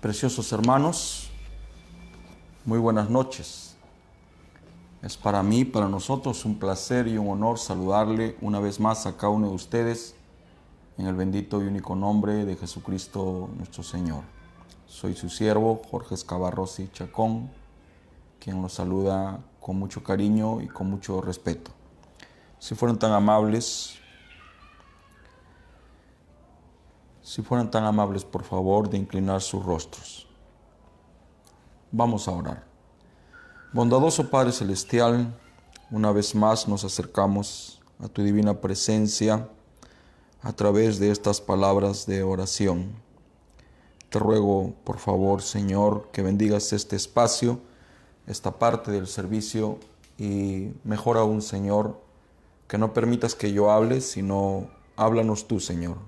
Preciosos hermanos, muy buenas noches. Es para mí, para nosotros, un placer y un honor saludarle una vez más a cada uno de ustedes en el bendito y único nombre de Jesucristo nuestro Señor. Soy su siervo, Jorge Escabarrosi Chacón, quien los saluda con mucho cariño y con mucho respeto. Si fueran tan amables, por favor, de inclinar sus rostros. Vamos a orar. Bondadoso Padre Celestial, una vez más nos acercamos a tu divina presencia a través de estas palabras de oración. Te ruego, por favor, Señor, que bendigas este espacio, esta parte del servicio y mejor aún, Señor, que no permitas que yo hable, sino háblanos tú, Señor.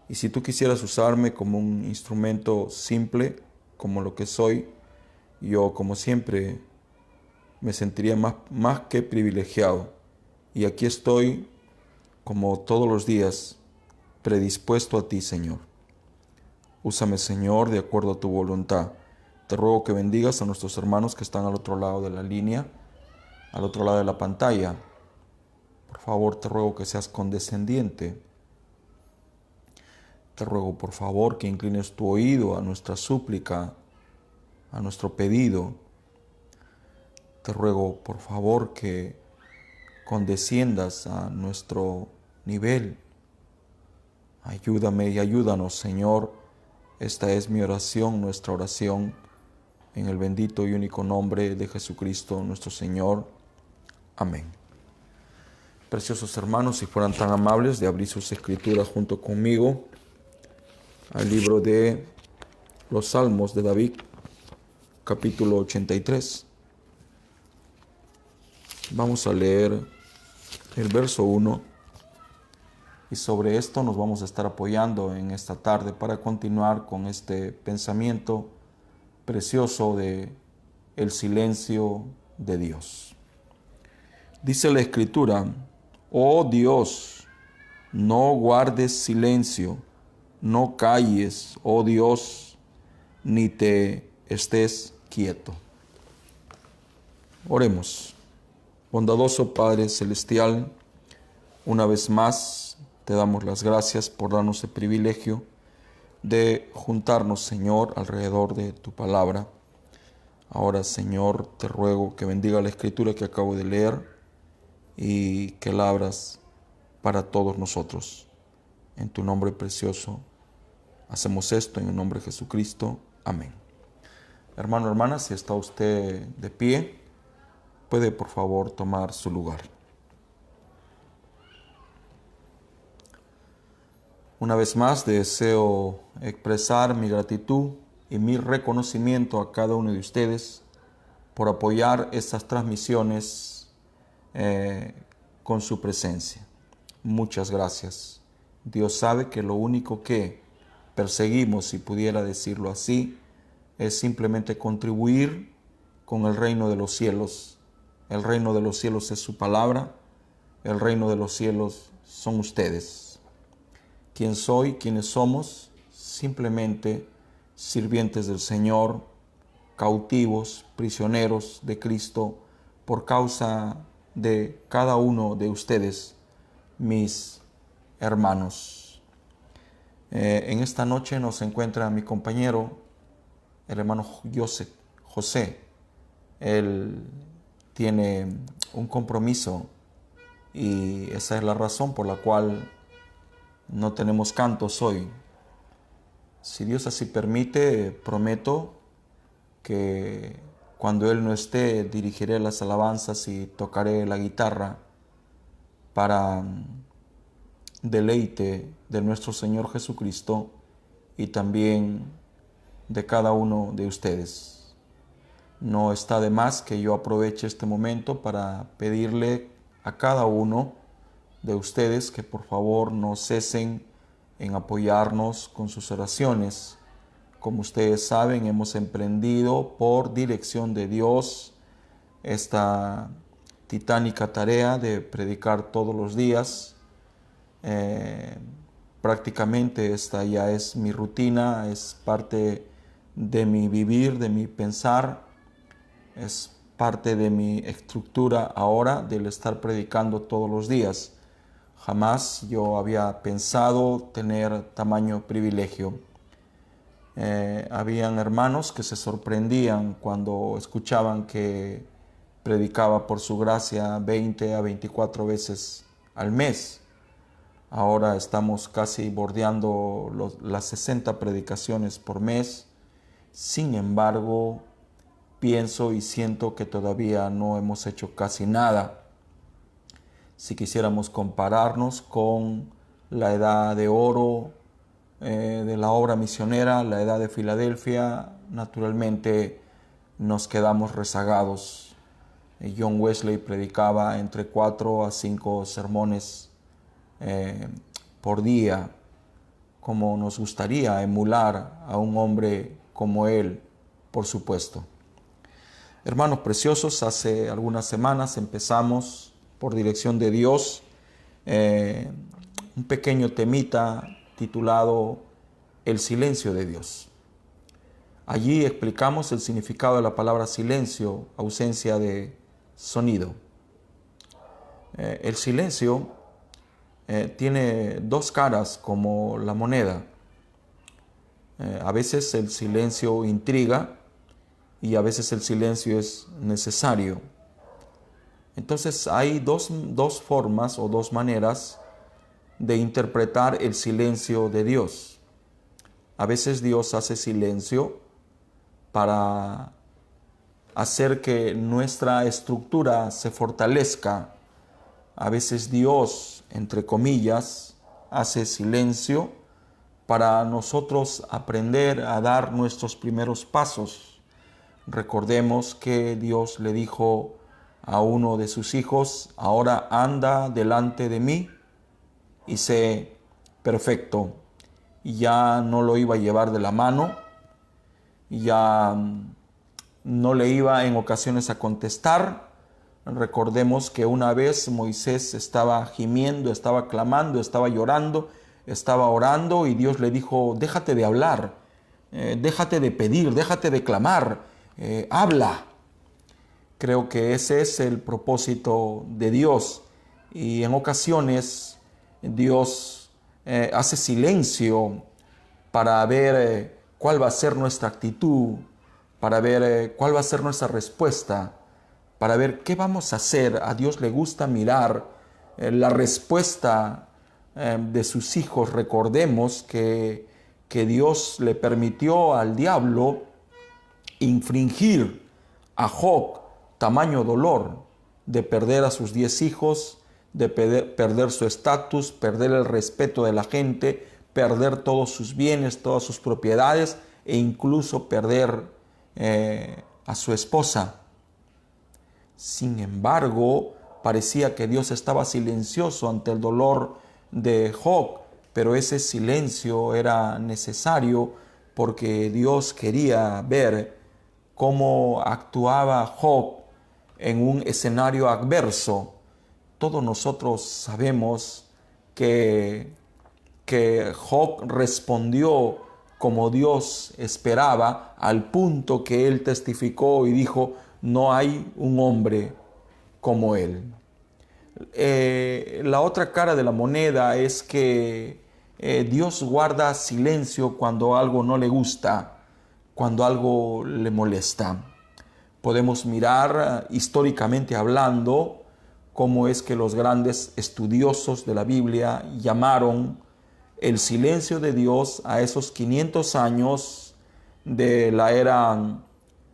Y si tú quisieras usarme como un instrumento simple, como lo que soy, yo, como siempre, me sentiría más que privilegiado. Y aquí estoy, como todos los días, predispuesto a ti, Señor. Úsame, Señor, de acuerdo a tu voluntad. Te ruego que bendigas a nuestros hermanos que están al otro lado de la línea, al otro lado de la pantalla. Por favor, te ruego que seas condescendiente. Te ruego, por favor, que inclines tu oído a nuestra súplica, a nuestro pedido. Te ruego, por favor, que condesciendas a nuestro nivel. Ayúdame y ayúdanos, Señor. Esta es mi oración, nuestra oración, en el bendito y único nombre de Jesucristo, nuestro Señor. Amén. Preciosos hermanos, si fueran tan amables de abrir sus escrituras junto conmigo al libro de los Salmos de David, capítulo 83. Vamos a leer el verso 1 y sobre esto nos vamos a estar apoyando en esta tarde para continuar con este pensamiento precioso de el silencio de Dios. Dice la Escritura: oh Dios, no guardes silencio, no calles, oh Dios, ni te estés quieto. Oremos. Bondadoso Padre Celestial, una vez más te damos las gracias por darnos el privilegio de juntarnos, Señor, alrededor de tu palabra. Ahora, Señor, te ruego que bendiga la escritura que acabo de leer y que la abras para todos nosotros. En tu nombre precioso hacemos esto, en el nombre de Jesucristo. Amén. Hermano, hermana, si está usted de pie, puede por favor tomar su lugar. Una vez más deseo expresar mi gratitud y mi reconocimiento a cada uno de ustedes por apoyar estas transmisiones con su presencia. Muchas gracias. Dios sabe que lo único que perseguimos, si pudiera decirlo así, es simplemente contribuir con el reino de los cielos. El reino de los cielos es su palabra. El reino de los cielos son ustedes. ¿Quién soy? ¿Quiénes somos? Simplemente sirvientes del Señor, cautivos, prisioneros de Cristo, por causa de cada uno de ustedes, mis hermanos. En esta noche nos encuentra mi compañero, el hermano José. Él tiene un compromiso y esa es la razón por la cual no tenemos cantos hoy. Si Dios así permite, prometo que cuando Él no esté, dirigiré las alabanzas y tocaré la guitarra para deleite de nuestro Señor Jesucristo y también de cada uno de ustedes. No está de más que yo aproveche este momento para pedirle a cada uno de ustedes que por favor no cesen en apoyarnos con sus oraciones. Como ustedes saben, hemos emprendido por dirección de Dios esta titánica tarea de predicar todos los días. Prácticamente esta ya es mi rutina, es parte de mi vivir, de mi pensar, es parte de mi estructura ahora del estar predicando todos los días. Jamás yo había pensado tener tamaño privilegio. Habían hermanos que se sorprendían cuando escuchaban que predicaba por su gracia 20 a 24 veces al mes. Ahora estamos casi bordeando las 60 predicaciones por mes. Sin embargo, pienso y siento que todavía no hemos hecho casi nada. Si quisiéramos compararnos con la edad de oro de la obra misionera, la edad de Filadelfia, naturalmente nos quedamos rezagados. John Wesley predicaba entre 4 a 5 sermones por día, como nos gustaría emular a un hombre como él, por supuesto. Hermanos preciosos, hace algunas semanas empezamos, por dirección de Dios, un pequeño temita titulado El silencio de Dios. Allí explicamos el significado de la palabra silencio, ausencia de sonido. El silencio tiene dos caras como la moneda. A veces el silencio intriga y a veces el silencio es necesario. Entonces hay dos formas o dos maneras de interpretar el silencio de Dios. A veces Dios hace silencio para hacer que nuestra estructura se fortalezca. A veces Dios, entre comillas, hace silencio para nosotros aprender a dar nuestros primeros pasos. Recordemos que Dios le dijo a uno de sus hijos: ahora anda delante de mí y sé perfecto. Y ya no lo iba a llevar de la mano, ya no le iba en ocasiones a contestar. Recordemos que una vez Moisés estaba gimiendo, estaba clamando, estaba llorando, estaba orando y Dios le dijo: déjate de hablar, déjate de pedir, déjate de clamar, habla. Creo que ese es el propósito de Dios, y en ocasiones Dios hace silencio para ver cuál va a ser nuestra actitud, para ver cuál va a ser nuestra respuesta, para ver qué vamos a hacer. A Dios le gusta mirar la respuesta de sus hijos. Recordemos que Dios le permitió al diablo infringir a Job tamaño dolor de perder a sus 10 hijos, de perder su estatus, perder el respeto de la gente, perder todos sus bienes, todas sus propiedades e incluso perder a su esposa. Sin embargo, parecía que Dios estaba silencioso ante el dolor de Job, pero ese silencio era necesario porque Dios quería ver cómo actuaba Job en un escenario adverso. Todos nosotros sabemos que Job respondió como Dios esperaba, al punto que él testificó y dijo: no hay un hombre como él. La otra cara de la moneda es que Dios guarda silencio cuando algo no le gusta, cuando algo le molesta. Podemos mirar históricamente hablando cómo es que los grandes estudiosos de la Biblia llamaron el silencio de Dios a esos 500 años de la era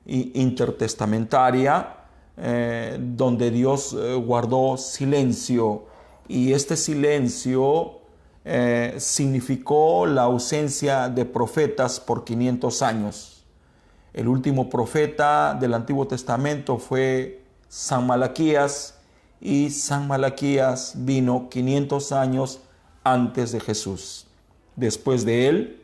intertestamentaria, donde Dios guardó silencio, y este silencio significó la ausencia de profetas por 500 años. El último profeta del Antiguo Testamento fue San Malaquías, y San Malaquías vino 500 años antes de Jesús. Después de él,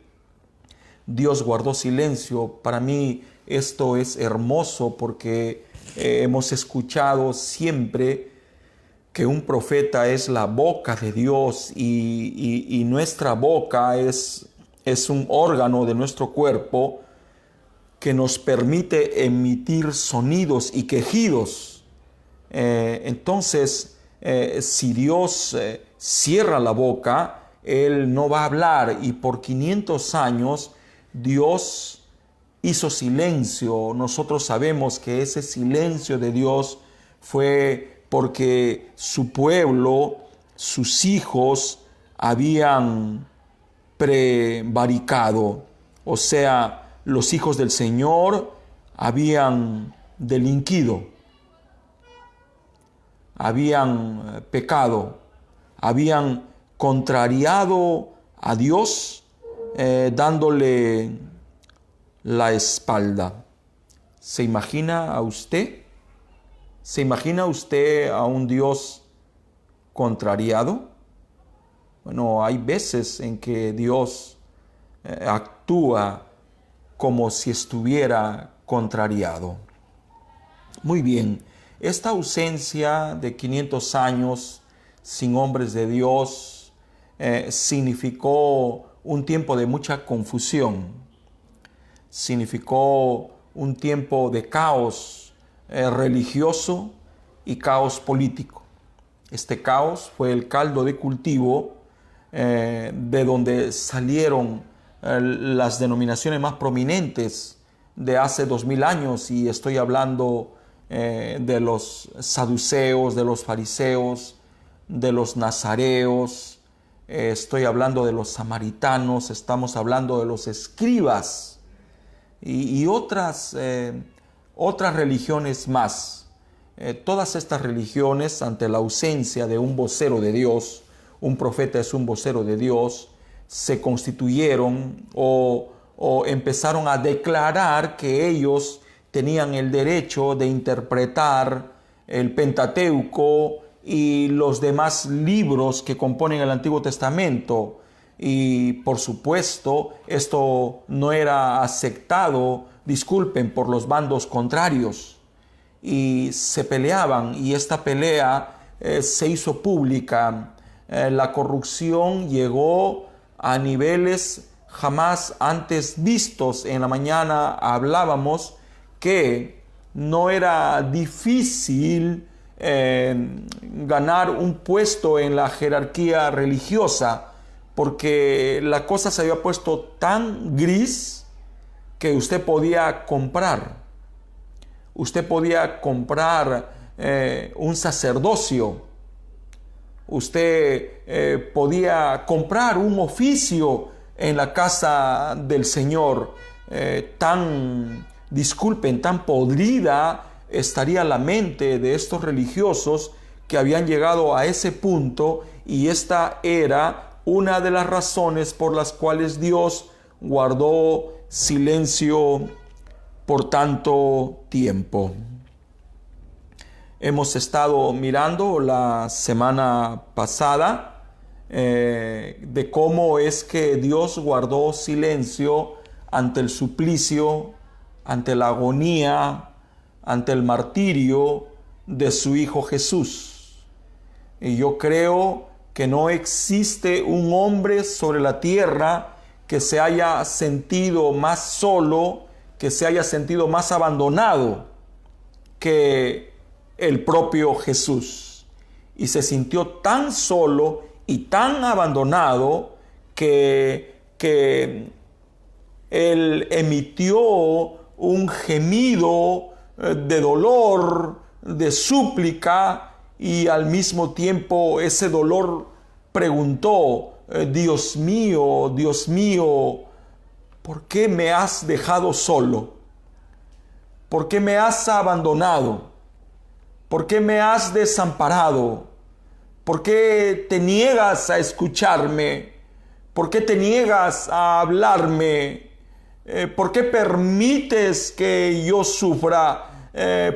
Dios guardó silencio. Para mí esto es hermoso porque hemos escuchado siempre que un profeta es la boca de Dios, y nuestra boca es un órgano de nuestro cuerpo que nos permite emitir sonidos y quejidos. Entonces, si Dios cierra la boca, Él no va a hablar, y por 500 años Dios hizo silencio. Nosotros sabemos que ese silencio de Dios fue porque su pueblo, sus hijos, habían prevaricado. O sea, los hijos del Señor habían delinquido, habían pecado, habían contrariado a Dios, dándole la espalda. ¿Se imagina a usted? ¿Se imagina usted a un Dios contrariado? Bueno, hay veces en que Dios actúa como si estuviera contrariado. Muy bien, esta ausencia de 500 años sin hombres de Dios significó un tiempo de mucha confusión, significó un tiempo de caos religioso y caos político. Este caos fue el caldo de cultivo de donde salieron las denominaciones más prominentes de hace 2000 años, y estoy hablando de los saduceos, de los fariseos, de los nazareos, estoy hablando de los samaritanos, estamos hablando de los escribas y otras religiones más. Todas estas religiones, ante la ausencia de un vocero de Dios, un profeta es un vocero de Dios, se constituyeron o empezaron a declarar que ellos tenían el derecho de interpretar el Pentateuco y los demás libros que componen el Antiguo Testamento. Y por supuesto, esto no era aceptado, disculpen, por los bandos contrarios. Y se peleaban, y esta pelea se hizo pública. La corrupción llegó a niveles jamás antes vistos. En la mañana hablábamos que no era difícil ganar un puesto en la jerarquía religiosa, porque la cosa se había puesto tan gris que usted podía comprar. Usted podía comprar un sacerdocio. Usted podía comprar un oficio en la casa del Señor. Tan podrida estaría la mente de estos religiosos que habían llegado a ese punto, y esta era una de las razones por las cuales Dios guardó silencio por tanto tiempo. Hemos estado mirando la semana pasada de cómo es que Dios guardó silencio ante el suplicio, ante la agonía, ante el martirio de su Hijo Jesús. Y yo creo que no existe un hombre sobre la tierra que se haya sentido más solo, que se haya sentido más abandonado que el propio Jesús. Y se sintió tan solo y tan abandonado que él emitió un gemido de dolor, de súplica, y al mismo tiempo ese dolor preguntó: Dios mío, ¿por qué me has dejado solo? ¿Por qué me has abandonado? ¿Por qué me has desamparado? ¿Por qué te niegas a escucharme? ¿Por qué te niegas a hablarme? ¿Por qué permites que yo sufra?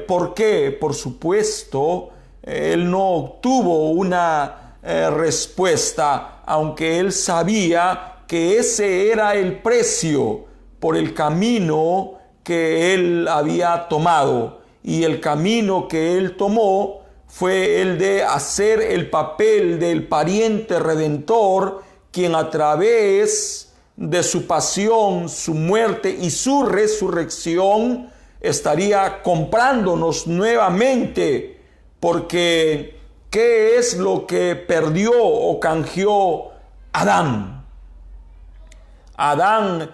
¿Por qué? Por supuesto, él no obtuvo una respuesta, aunque él sabía que ese era el precio por el camino que él había tomado. Y el camino que él tomó fue el de hacer el papel del pariente redentor, quien a través de su pasión, su muerte y su resurrección, estaría comprándonos nuevamente, porque ¿qué es lo que perdió o canjeó Adán? Adán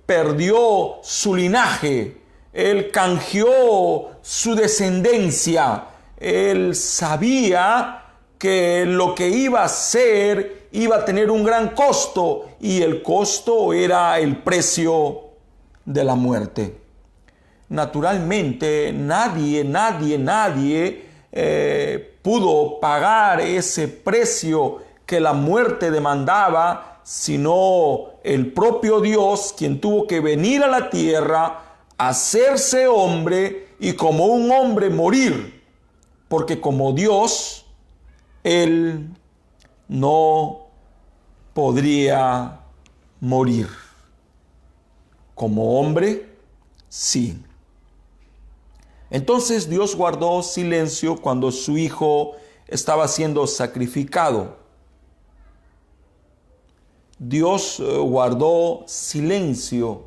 perdió su linaje, él canjeó su descendencia, él sabía que lo que iba a hacer iba a tener un gran costo, y el costo era el precio de la muerte. Naturalmente, nadie pudo pagar ese precio que la muerte demandaba, sino el propio Dios, quien tuvo que venir a la tierra, hacerse hombre y como un hombre morir, porque como Dios, Él no podría morir. Como hombre, sí. Entonces Dios guardó silencio cuando su hijo estaba siendo sacrificado. Dios guardó silencio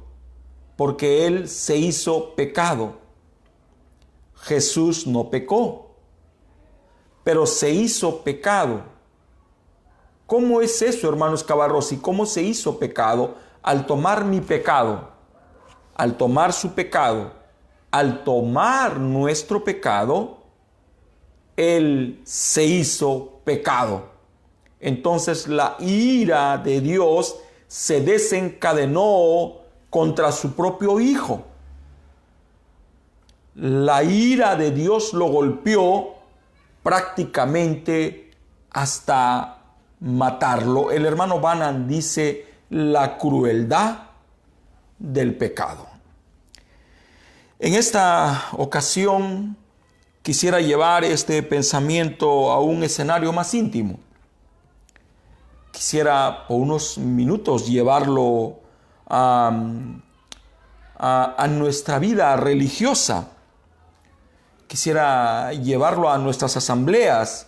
porque Él se hizo pecado. Jesús no pecó, pero se hizo pecado. ¿Cómo es eso, hermanos Cabarrós? ¿Cómo se hizo pecado? Al tomar mi pecado, al tomar su pecado, al tomar nuestro pecado, Él se hizo pecado. Entonces la ira de Dios se desencadenó contra su propio Hijo. La ira de Dios lo golpeó prácticamente hasta matarlo. El hermano Branham dice la crueldad del pecado. En esta ocasión quisiera llevar este pensamiento a un escenario más íntimo. Quisiera por unos minutos llevarlo a nuestra vida religiosa. Quisiera llevarlo a nuestras asambleas,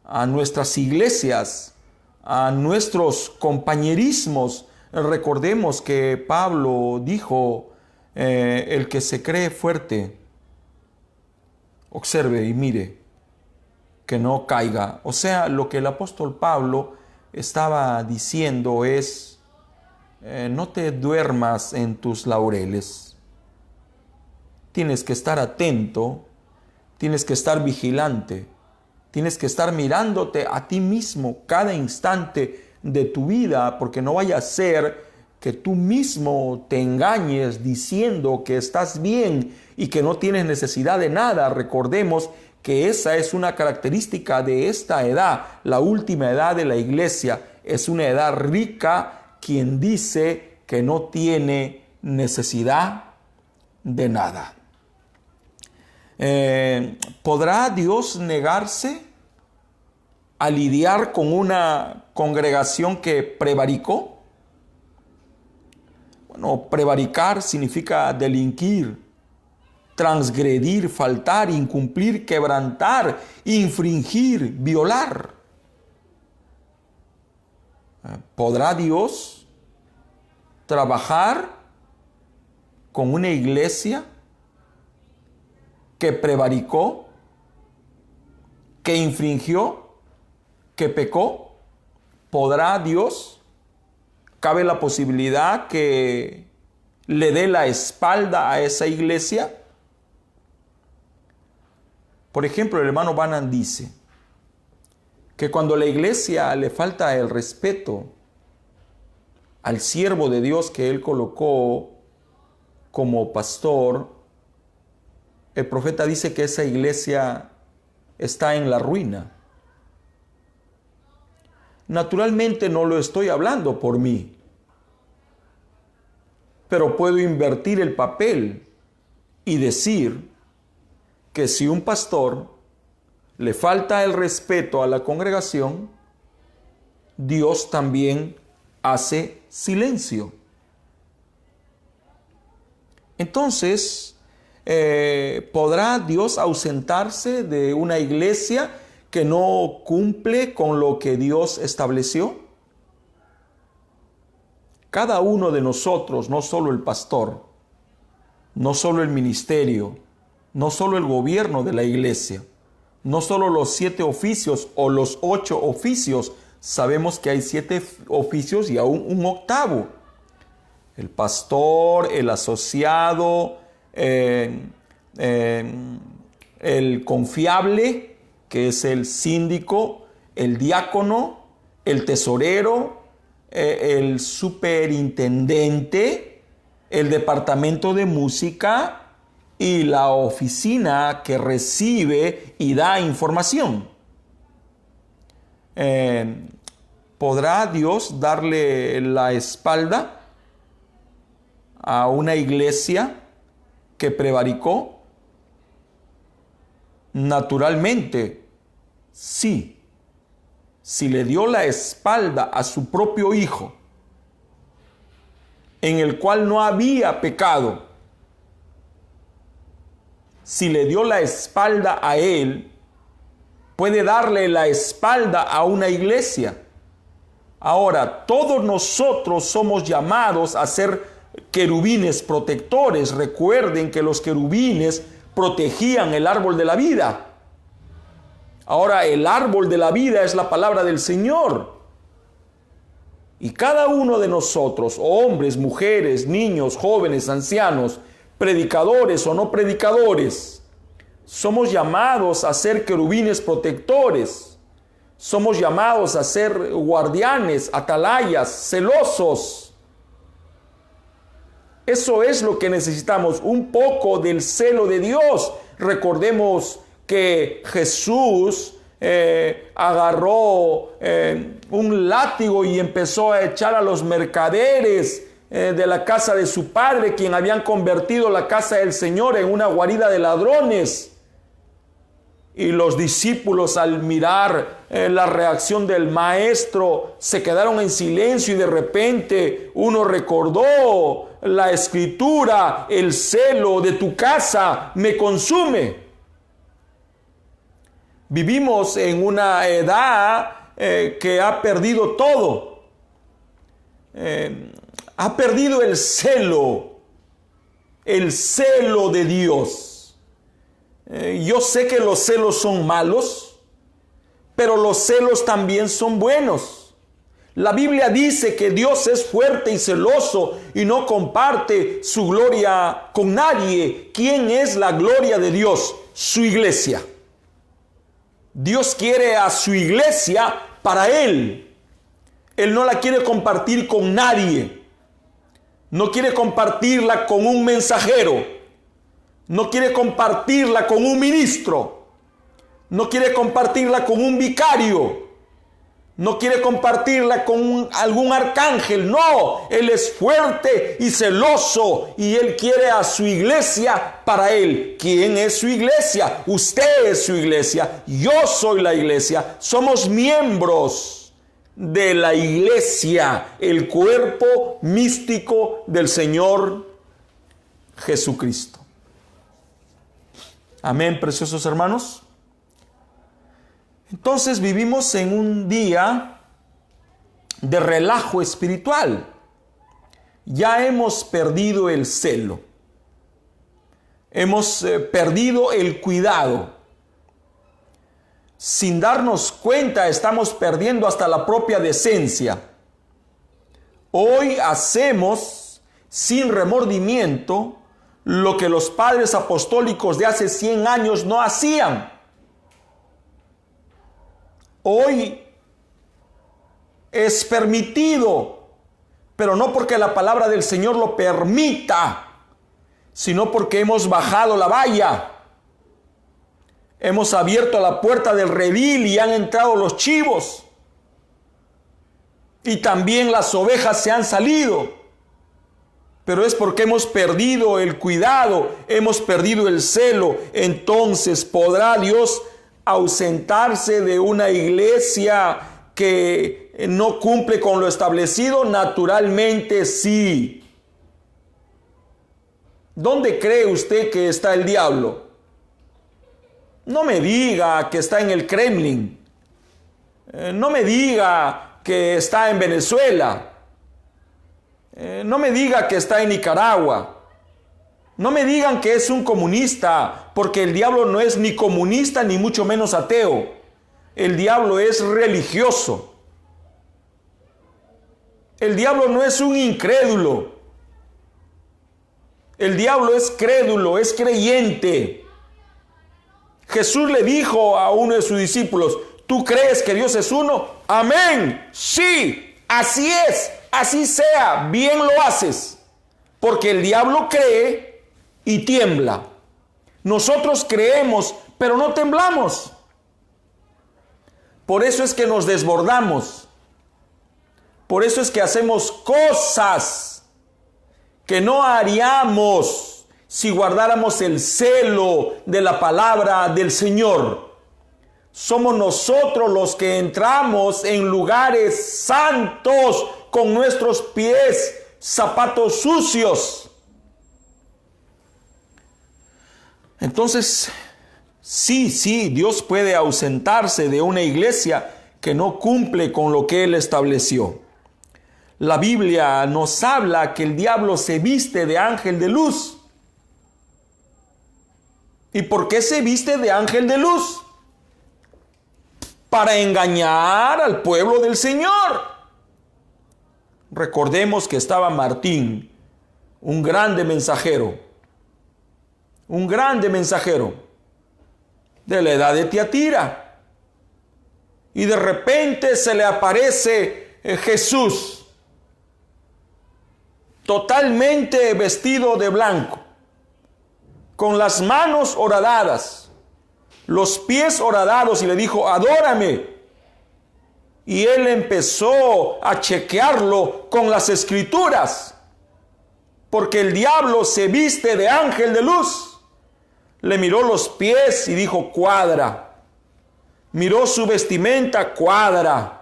a nuestras iglesias, a nuestros compañerismos. Recordemos que Pablo dijo, el que se cree fuerte, observe y mire que no caiga. O sea, lo que el apóstol Pablo estaba diciendo es, no te duermas en tus laureles. Tienes que estar atento, tienes que estar vigilante, tienes que estar mirándote a ti mismo cada instante de tu vida, porque no vaya a ser que tú mismo te engañes diciendo que estás bien y que no tienes necesidad de nada. Recordemos que esa es una característica de esta edad, la última edad de la iglesia. Es una edad rica, quien dice que no tiene necesidad de nada. ¿Podrá Dios negarse a lidiar con una congregación que prevaricó? Bueno, prevaricar significa delinquir, transgredir, faltar, incumplir, quebrantar, infringir, violar. ¿Podrá Dios trabajar con una iglesia que prevaricó, que infringió, que pecó? ¿Podrá Dios? ¿Cabe la posibilidad que le dé la espalda a esa iglesia? Por ejemplo, el hermano Branham dice que cuando la iglesia le falta el respeto al siervo de Dios que él colocó como pastor, el profeta dice que esa iglesia está en la ruina. Naturalmente no lo estoy hablando por mí, pero puedo invertir el papel y decir que si un pastor le falta el respeto a la congregación, Dios también hace silencio. Entonces, ¿podrá Dios ausentarse de una iglesia que no cumple con lo que Dios estableció? cada uno de nosotros, no solo el pastor, no solo el ministerio, no solo el gobierno de la iglesia, no solo los 7 oficios o los 8 oficios, sabemos que hay 7 oficios y aún un octavo. El pastor, el asociado, el confiable, que es el síndico, el diácono, el tesorero, el superintendente, el departamento de música y la oficina que recibe y da información. ¿Podrá Dios darle la espalda a una iglesia que prevaricó? Naturalmente, sí. Si le dio la espalda a su propio hijo, en el cual no había pecado, si le dio la espalda a él, puede darle la espalda a una iglesia. Ahora, todos nosotros somos llamados a ser querubines protectores. Recuerden que los querubines protegían el árbol de la vida. Ahora, el árbol de la vida es la palabra del Señor. Y cada uno de nosotros, hombres, mujeres, niños, jóvenes, ancianos, predicadores o no predicadores, somos llamados a ser querubines protectores. Somos llamados a ser guardianes, atalayas, celosos. Eso es lo que necesitamos, un poco del celo de Dios. Recordemos que Jesús agarró un látigo y empezó a echar a los mercaderes de la casa de su padre, quien habían convertido la casa del Señor en una guarida de ladrones. Y los discípulos, al mirar la reacción del maestro, se quedaron en silencio, y de repente uno recordó la escritura: el celo de tu casa me consume. Vivimos en una edad que ha perdido todo. Ha perdido el celo de Dios. Yo sé que los celos son malos, pero los celos también son buenos. La Biblia dice que Dios es fuerte y celoso y no comparte su gloria con nadie. ¿Quién es la gloria de Dios? Su iglesia. Dios quiere a su iglesia para Él. Él no la quiere compartir con nadie. No quiere compartirla con un mensajero. No quiere compartirla con un ministro. No quiere compartirla con un vicario. No quiere compartirla con algún arcángel. No, Él es fuerte y celoso y Él quiere a su iglesia para Él. ¿Quién es su iglesia? Usted es su iglesia. Yo soy la iglesia. Somos miembros de la iglesia, el cuerpo místico del Señor Jesucristo. Amén, preciosos hermanos. Entonces vivimos en un día de relajo espiritual. Ya hemos perdido el celo. Hemos perdido el cuidado. Sin darnos cuenta, estamos perdiendo hasta la propia decencia. Hoy hacemos sin remordimiento lo que los padres apostólicos de hace 100 años no hacían. Hoy es permitido, pero no porque la palabra del Señor lo permita, sino porque hemos bajado la valla. Hemos abierto la puerta del redil y han entrado los chivos. Y también las ovejas se han salido. Pero es porque hemos perdido el cuidado, hemos perdido el celo. Entonces, ¿podrá Dios ausentarse de una iglesia que no cumple con lo establecido? Naturalmente sí. ¿Dónde cree usted que está el diablo? No me diga que está en el Kremlin. No me diga que está en Venezuela. No me diga que está en Nicaragua. No me digan que es un comunista, porque el diablo no es ni comunista ni mucho menos ateo. El diablo es religioso. El diablo no es un incrédulo. El diablo es crédulo, es creyente. Jesús le dijo a uno de sus discípulos: ¿tú crees que Dios es uno? Amén. Sí, así es, así sea, bien lo haces. Porque el diablo cree y tiembla. Nosotros creemos, pero no temblamos. Por eso es que nos desbordamos. Por eso es que hacemos cosas que no haríamos si guardáramos el celo de la palabra del Señor. Somos nosotros los que entramos en lugares santos con nuestros pies, zapatos sucios. Entonces, sí, Dios puede ausentarse de una iglesia que no cumple con lo que Él estableció. La Biblia nos habla que el diablo se viste de ángel de luz. ¿Y por qué se viste de ángel de luz? Para engañar al pueblo del Señor. Recordemos que estaba Martín, un grande mensajero de la edad de Tiatira. Y de repente se le aparece Jesús, totalmente vestido de blanco, con las manos horadadas, los pies horadados, y le dijo: adórame. Y él empezó a chequearlo con las escrituras, porque el diablo se viste de ángel de luz. Le miró los pies y dijo: cuadra. Miró su vestimenta, cuadra.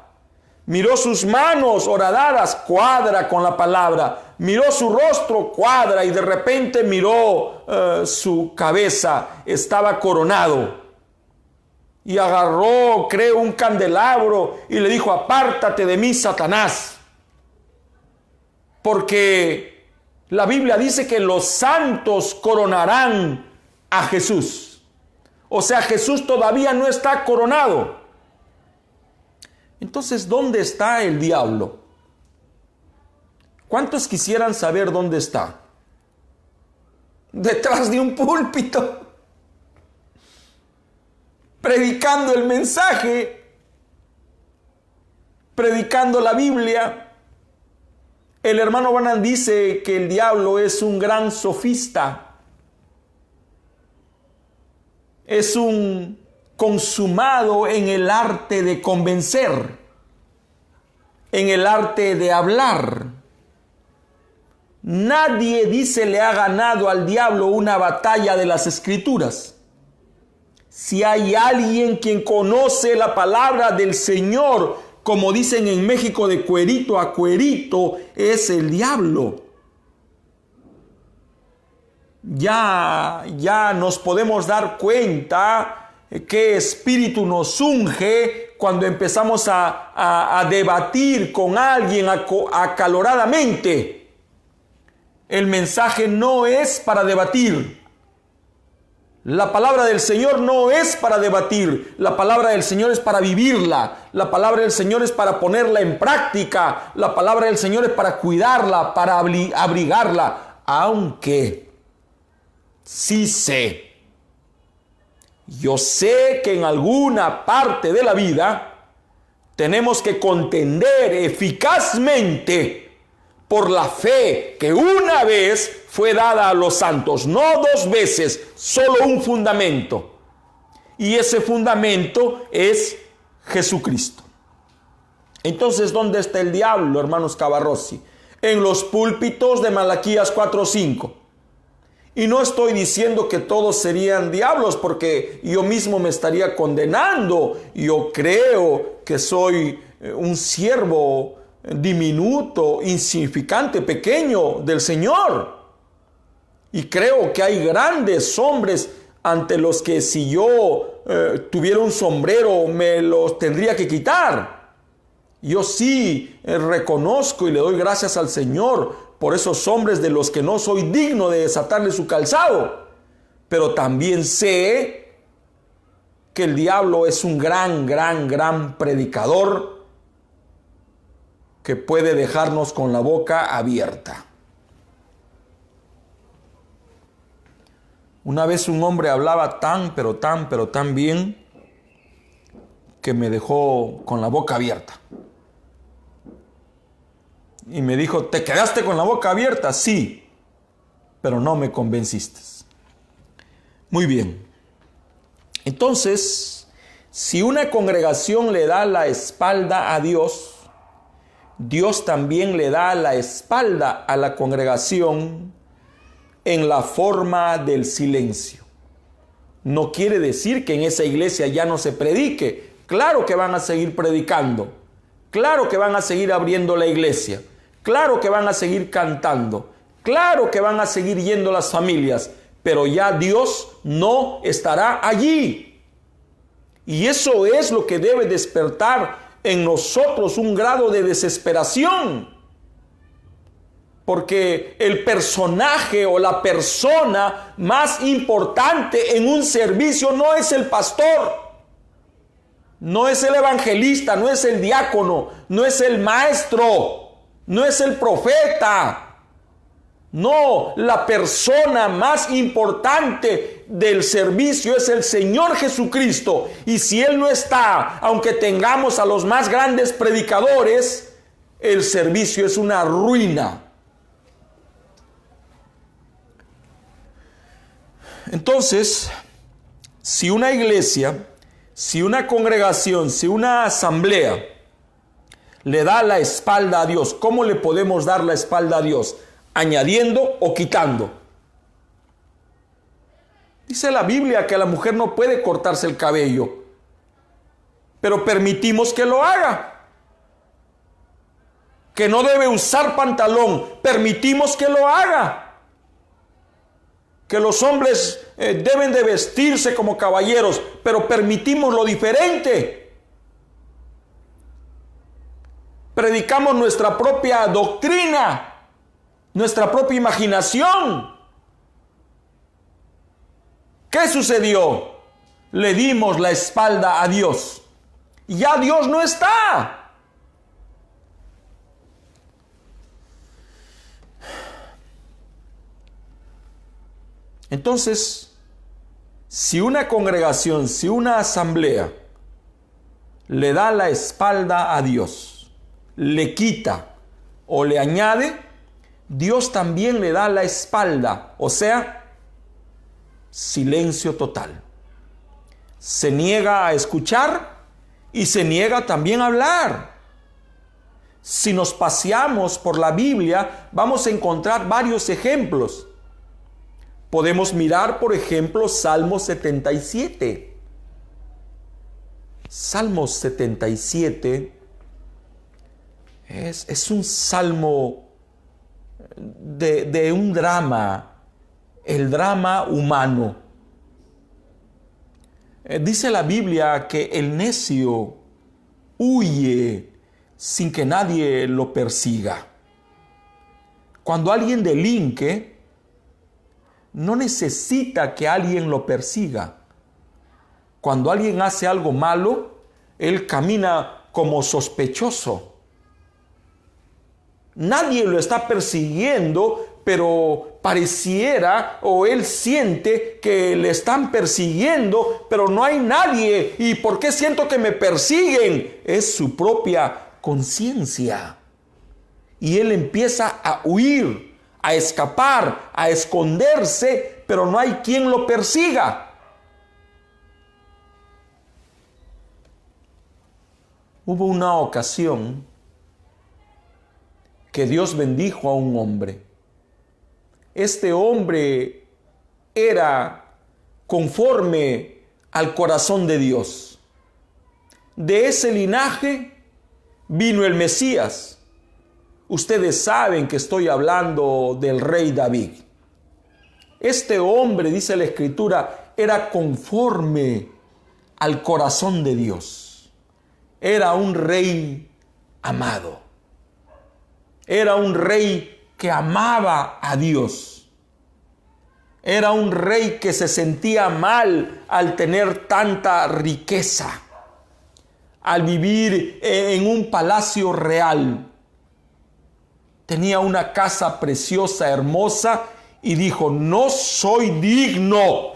Miró sus manos horadadas, cuadra con la palabra. Miró su rostro, cuadra. Y de repente miró su cabeza, estaba coronado. Y agarró, creo, un candelabro y le dijo: apártate de mí, Satanás. Porque la Biblia dice que los santos coronarán a Jesús. O sea, Jesús todavía no está coronado. Entonces, ¿dónde está el diablo? ¿Cuántos quisieran saber dónde está? Detrás de un púlpito, predicando el mensaje, predicando la Biblia. El hermano Branham dice que el diablo es un gran sofista. Es un consumado en el arte de convencer, en el arte de hablar. Nadie, dice, le ha ganado al diablo una batalla de las Escrituras. Si hay alguien quien conoce la palabra del Señor, como dicen en México, de cuerito a cuerito, es el diablo. Ya nos podemos dar cuenta qué espíritu nos unge cuando empezamos a debatir con alguien acaloradamente. El mensaje no es para debatir. La palabra del Señor no es para debatir. La palabra del Señor es para vivirla. La palabra del Señor es para ponerla en práctica. La palabra del Señor es para cuidarla, para abrigarla. Aunque sí sé, yo sé que en alguna parte de la vida tenemos que contender eficazmente por la fe que una vez fue dada a los santos, no dos veces, solo un fundamento. Y ese fundamento es Jesucristo. Entonces, ¿dónde está el diablo, hermanos Cavarrossi? En los púlpitos de Malaquías 4:5. Y no estoy diciendo que todos serían diablos, porque yo mismo me estaría condenando. Yo creo que soy un siervo diminuto, insignificante, pequeño del Señor. Y creo que hay grandes hombres ante los que si yo tuviera un sombrero me los tendría que quitar. Yo sí reconozco y le doy gracias al Señor por esos hombres de los que no soy digno de desatarle su calzado. Pero también sé que el diablo es un gran predicador que puede dejarnos con la boca abierta. Una vez un hombre hablaba pero tan bien que me dejó con la boca abierta. Y me dijo, ¿te quedaste con la boca abierta? Sí, pero no me convenciste. Muy bien. Entonces, si una congregación le da la espalda a Dios, Dios también le da la espalda a la congregación en la forma del silencio. No quiere decir que en esa iglesia ya no se predique. Claro que van a seguir predicando. Claro que van a seguir abriendo la iglesia. Claro que van a seguir cantando. Claro que van a seguir yendo las familias. Pero ya Dios no estará allí. Y eso es lo que debe despertar en nosotros un grado de desesperación. Porque el personaje o la persona más importante en un servicio no es el pastor, no es el evangelista, no es el diácono, no es el maestro, no es el profeta. No, la persona más importante del servicio es el Señor Jesucristo. Y si Él no está, aunque tengamos a los más grandes predicadores, el servicio es una ruina. Entonces, si una iglesia, si una congregación, si una asamblea le da la espalda a Dios, ¿cómo le podemos dar la espalda a Dios? ¿Añadiendo o quitando? Dice la Biblia que la mujer no puede cortarse el cabello, pero permitimos que lo haga. Que no debe usar pantalón, permitimos que lo haga. Que los hombres deben de vestirse como caballeros, pero permitimos lo diferente. Predicamos nuestra propia doctrina, nuestra propia imaginación. ¿Qué sucedió? Le dimos la espalda a Dios. Ya Dios no está. Entonces, si una congregación, si una asamblea le da la espalda a Dios, le quita o le añade, Dios también le da la espalda, o sea, silencio total. Se niega a escuchar y se niega también a hablar. Si nos paseamos por la Biblia, vamos a encontrar varios ejemplos. Podemos mirar, por ejemplo, Salmo 77. Salmo 77 es un salmo de un drama, el drama humano. Dice la Biblia que el necio huye sin que nadie lo persiga. Cuando alguien delinque, no necesita que alguien lo persiga. Cuando alguien hace algo malo, él camina como sospechoso. Nadie lo está persiguiendo, pero pareciera o él siente que le están persiguiendo, pero no hay nadie. ¿Y por qué siento que me persiguen? Es su propia conciencia. Y él empieza a huir, a escapar, a esconderse, pero no hay quien lo persiga. Hubo una ocasión que Dios bendijo a un hombre. Este hombre era conforme al corazón de Dios. De ese linaje vino el Mesías. Ustedes saben que estoy hablando del rey David. Este hombre, dice la Escritura, era conforme al corazón de Dios. Era un rey amado. Era un rey que amaba a Dios. Era un rey que se sentía mal al tener tanta riqueza, al vivir en un palacio real. Tenía una casa preciosa, hermosa, y dijo: no soy digno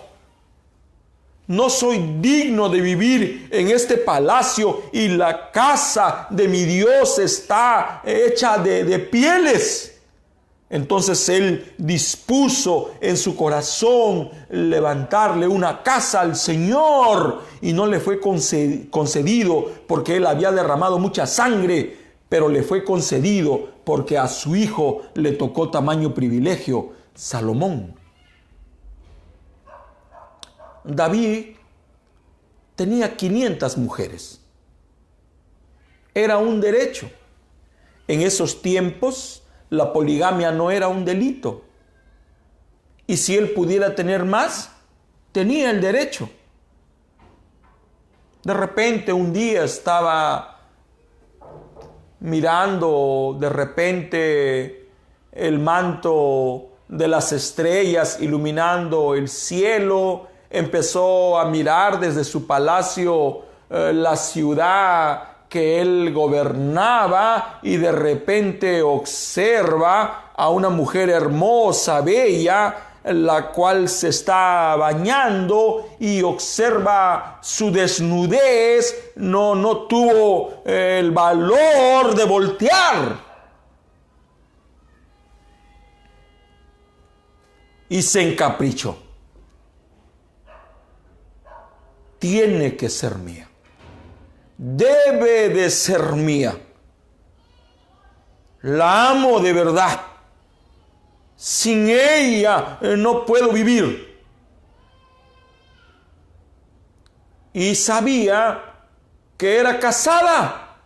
de vivir en este palacio, y la casa de mi Dios está hecha de pieles. Entonces él dispuso en su corazón levantarle una casa al Señor, y no le fue concedido porque él había derramado mucha sangre, pero le fue concedido porque a su hijo le tocó tamaño privilegio, Salomón. David tenía 500 mujeres. Era un derecho. En esos tiempos la poligamia no era un delito. Y si él pudiera tener más, tenía el derecho. De repente un día estaba mirando de repente el manto de las estrellas iluminando el cielo. Empezó a mirar desde su palacio la ciudad que él gobernaba, y de repente observa a una mujer hermosa, bella, la cual se está bañando, y observa su desnudez. No tuvo el valor de voltear y se encaprichó. Tiene que ser mía. Debe de ser mía. La amo de verdad. Sin ella no puedo vivir. Y sabía que era casada.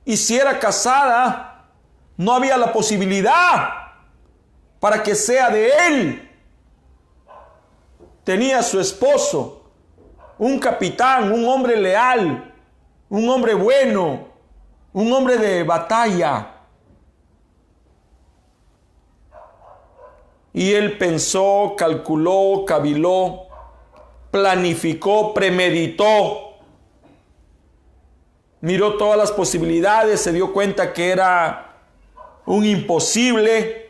Y si era casada, no había la posibilidad para que sea de él. Tenía a su esposo, un capitán, un hombre leal, un hombre bueno, un hombre de batalla. Y él pensó, calculó, caviló, planificó, premeditó, miró todas las posibilidades, se dio cuenta que era un imposible,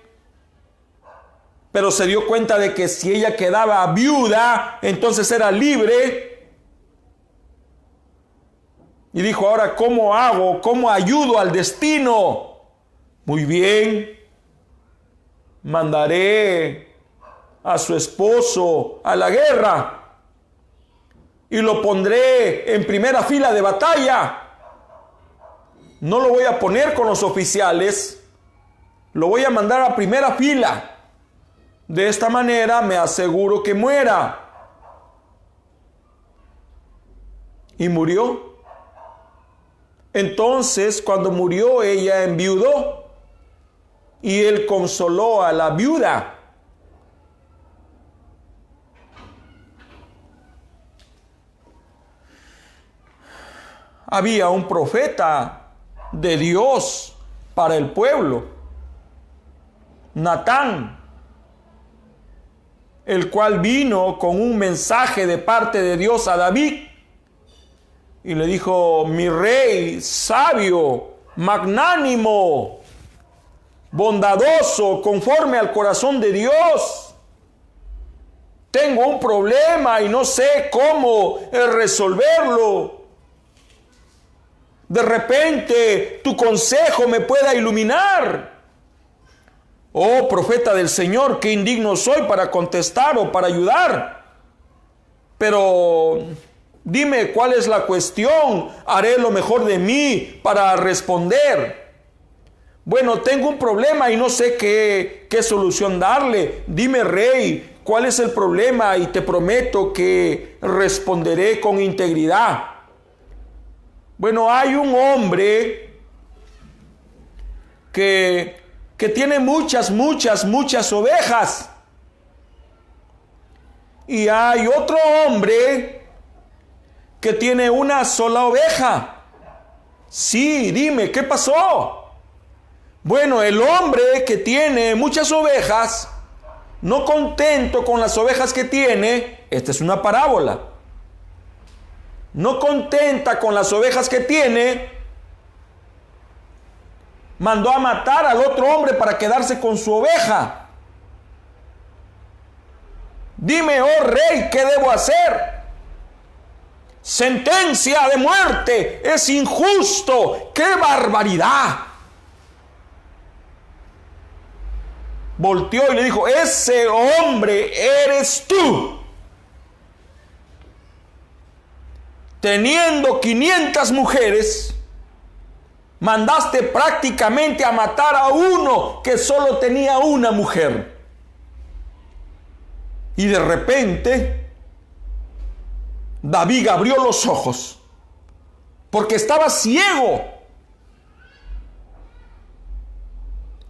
pero se dio cuenta de que si ella quedaba viuda, entonces era libre. Y dijo: ahora, ¿cómo hago? ¿Cómo ayudo al destino? Muy bien, mandaré a su esposo a la guerra y lo pondré en primera fila de batalla. No lo voy a poner con los oficiales, lo voy a mandar a primera fila. De esta manera me aseguro que muera. Y murió. Entonces, cuando murió, ella enviudó, y él consoló a la viuda. Había un profeta de Dios para el pueblo, Natán, el cual vino con un mensaje de parte de Dios a David y le dijo: mi rey sabio, magnánimo, bondadoso, conforme al corazón de Dios, tengo un problema y no sé cómo resolverlo. De repente tu consejo me pueda iluminar. Oh profeta del Señor, qué indigno soy para contestar o para ayudar. Pero dime cuál es la cuestión, haré lo mejor de mí para responder. Bueno, tengo un problema y no sé qué solución darle. Dime, rey, cuál es el problema y te prometo que responderé con integridad. Bueno, hay un hombre que tiene muchas ovejas. Y hay otro hombre que tiene una sola oveja. Sí, dime, ¿qué pasó? Bueno, el hombre que tiene muchas ovejas, no contento con las ovejas que tiene, esta es una parábola. No contenta con las ovejas que tiene, mandó a matar al otro hombre para quedarse con su oveja. Dime, oh rey, ¿qué debo hacer? Sentencia de muerte, es injusto, qué barbaridad. Volteó y le dijo, ese hombre eres tú. Teniendo 500 mujeres, mandaste prácticamente a matar a uno que solo tenía una mujer. Y de repente, David abrió los ojos, porque estaba ciego.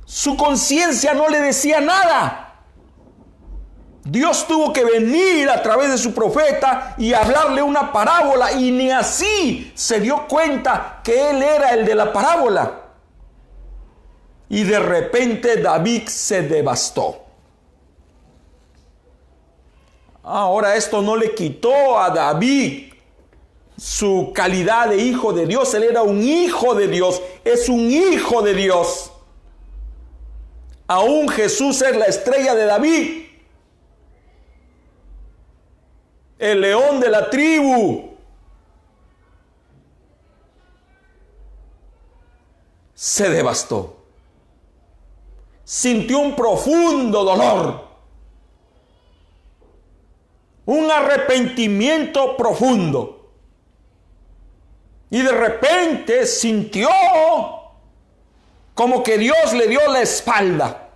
Su conciencia no le decía nada. Dios tuvo que venir a través de su profeta y hablarle una parábola, y ni así se dio cuenta que él era el de la parábola. Y de repente David se devastó. Ahora esto no le quitó a David su calidad de hijo de Dios. Él era un hijo de Dios, es un hijo de Dios. Aún Jesús es la estrella de David, el león de la tribu. Se devastó. Sintió un profundo dolor, un arrepentimiento profundo. Y de repente sintió como que Dios le dio la espalda.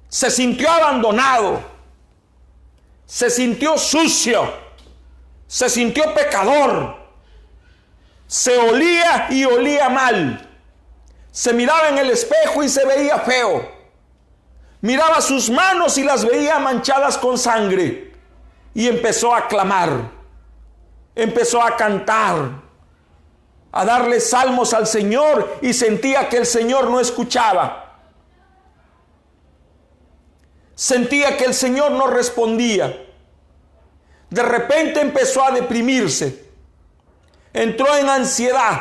Se sintió abandonado. Se sintió sucio. Se sintió pecador. Se olía y olía mal. Se miraba en el espejo y se veía feo. Miraba sus manos y las veía manchadas con sangre. Y empezó a clamar. Empezó a cantar, a darle salmos al Señor, y sentía que el Señor no escuchaba. Sentía que el Señor no respondía. De repente empezó a deprimirse. Entró en ansiedad.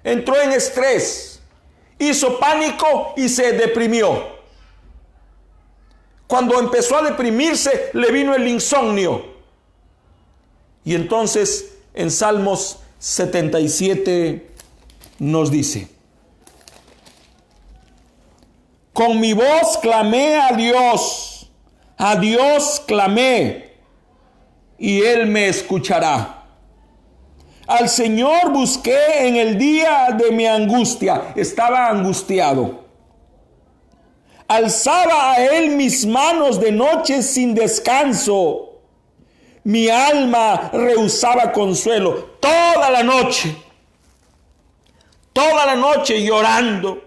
Entró en estrés. Hizo pánico y se deprimió. Cuando empezó a deprimirse, le vino el insomnio. Y entonces en Salmos 77 nos dice: con mi voz clamé a Dios clamé, y Él me escuchará. Al Señor busqué en el día de mi angustia. Estaba angustiado. Alzaba a Él mis manos de noche sin descanso. Mi alma rehusaba consuelo toda la noche llorando,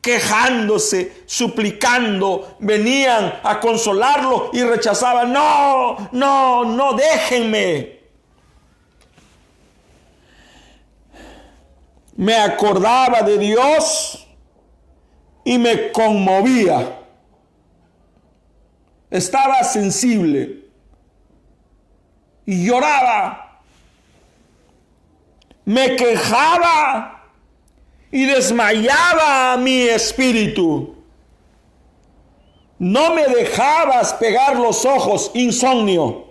quejándose, suplicando. Venían a consolarlo y rechazaban. No, déjenme. Me acordaba de Dios y me conmovía. Estaba sensible y lloraba. Me quejaba y desmayaba mi espíritu. No me dejabas pegar los ojos, insomnio.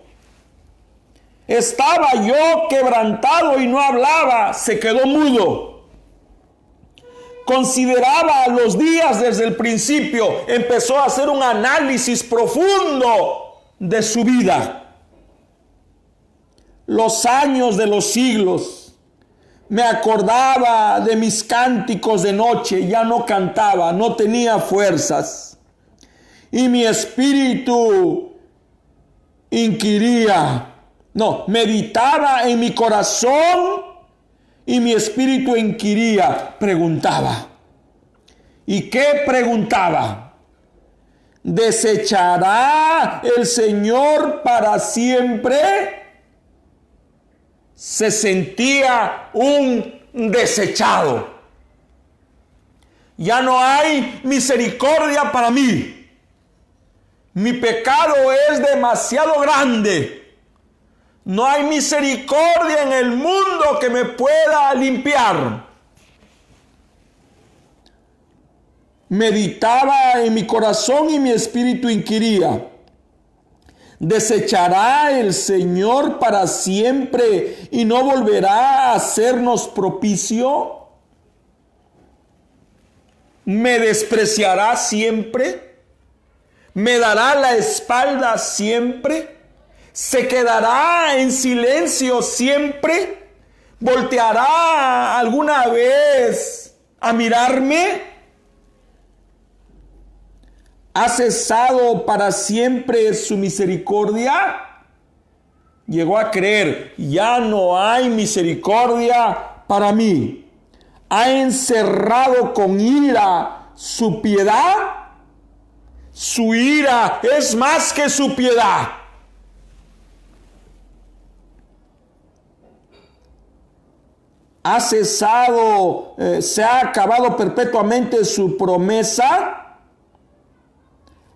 Estaba yo quebrantado y no hablaba, se quedó mudo. Consideraba los días desde el principio, empezó a hacer un análisis profundo de su vida. Los años de los siglos. Me acordaba de mis cánticos de noche, ya no cantaba, no tenía fuerzas. Y mi espíritu meditaba en mi corazón, y mi espíritu inquiría, preguntaba. ¿Y qué preguntaba? ¿Desechará el Señor para siempre? se sentía un desechado. Ya no hay misericordia para mí. Mi pecado es demasiado grande. No hay misericordia en el mundo que me pueda limpiar. Meditaba en mi corazón y mi espíritu inquiría: ¿desechará el Señor para siempre y no volverá a hacernos propicio? ¿Me despreciará siempre? ¿Me dará la espalda siempre? ¿Se quedará en silencio siempre? ¿Volteará alguna vez a mirarme? ¿Ha cesado para siempre su misericordia? Llegó a creer: ya no hay misericordia para mí. ¿Ha encerrado con ira su piedad? Su ira es más que su piedad. ¿Ha cesado, se ha acabado perpetuamente su promesa?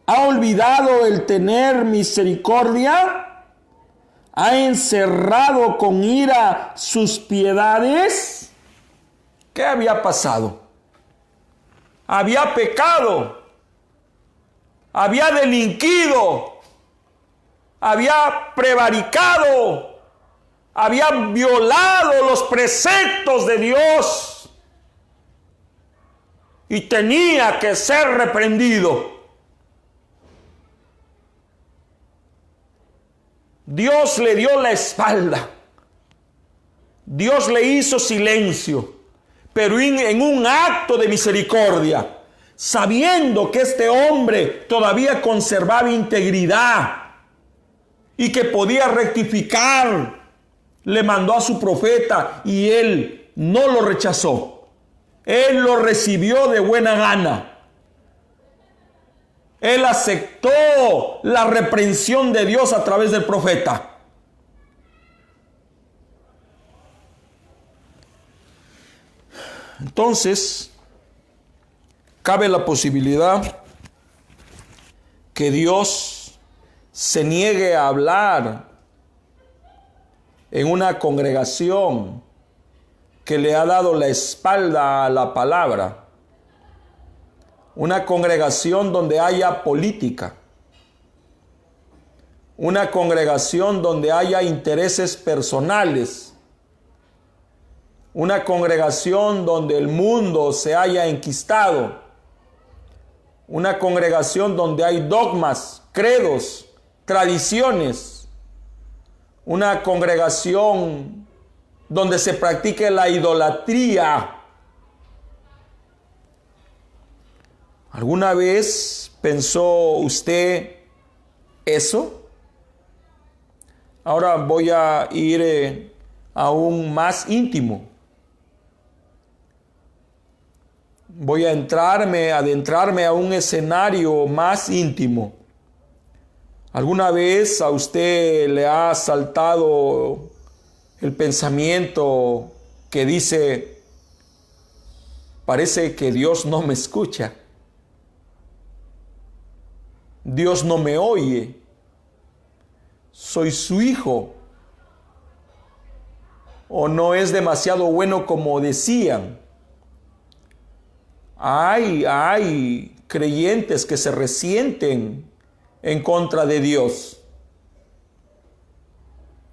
¿Ha olvidado el tener misericordia? ¿Ha encerrado con ira sus piedades? ¿Qué había pasado? Había pecado, había delinquido, había prevaricado, había violado los preceptos de Dios y tenía que ser reprendido. Dios le dio la espalda. Dios le hizo silencio, pero en un acto de misericordia, sabiendo que este hombre todavía conservaba integridad y que podía rectificar, le mandó a su profeta y él no lo rechazó. Él lo recibió de buena gana. Él aceptó la reprensión de Dios a través del profeta. Entonces, cabe la posibilidad que Dios se niegue a hablar en una congregación que le ha dado la espalda a la palabra. Una congregación donde haya política. Una congregación donde haya intereses personales. Una congregación donde el mundo se haya enquistado. Una congregación donde hay dogmas, credos, tradiciones. Una congregación donde se practique la idolatría. ¿Alguna vez pensó usted eso? Ahora voy a ir aún más íntimo. Voy a adentrarme a un escenario más íntimo. ¿Alguna vez a usted le ha asaltado el pensamiento que dice: parece que Dios no me escucha? Dios no me oye. Soy su hijo. O no es demasiado bueno como decían. Hay creyentes que se resienten en contra de Dios,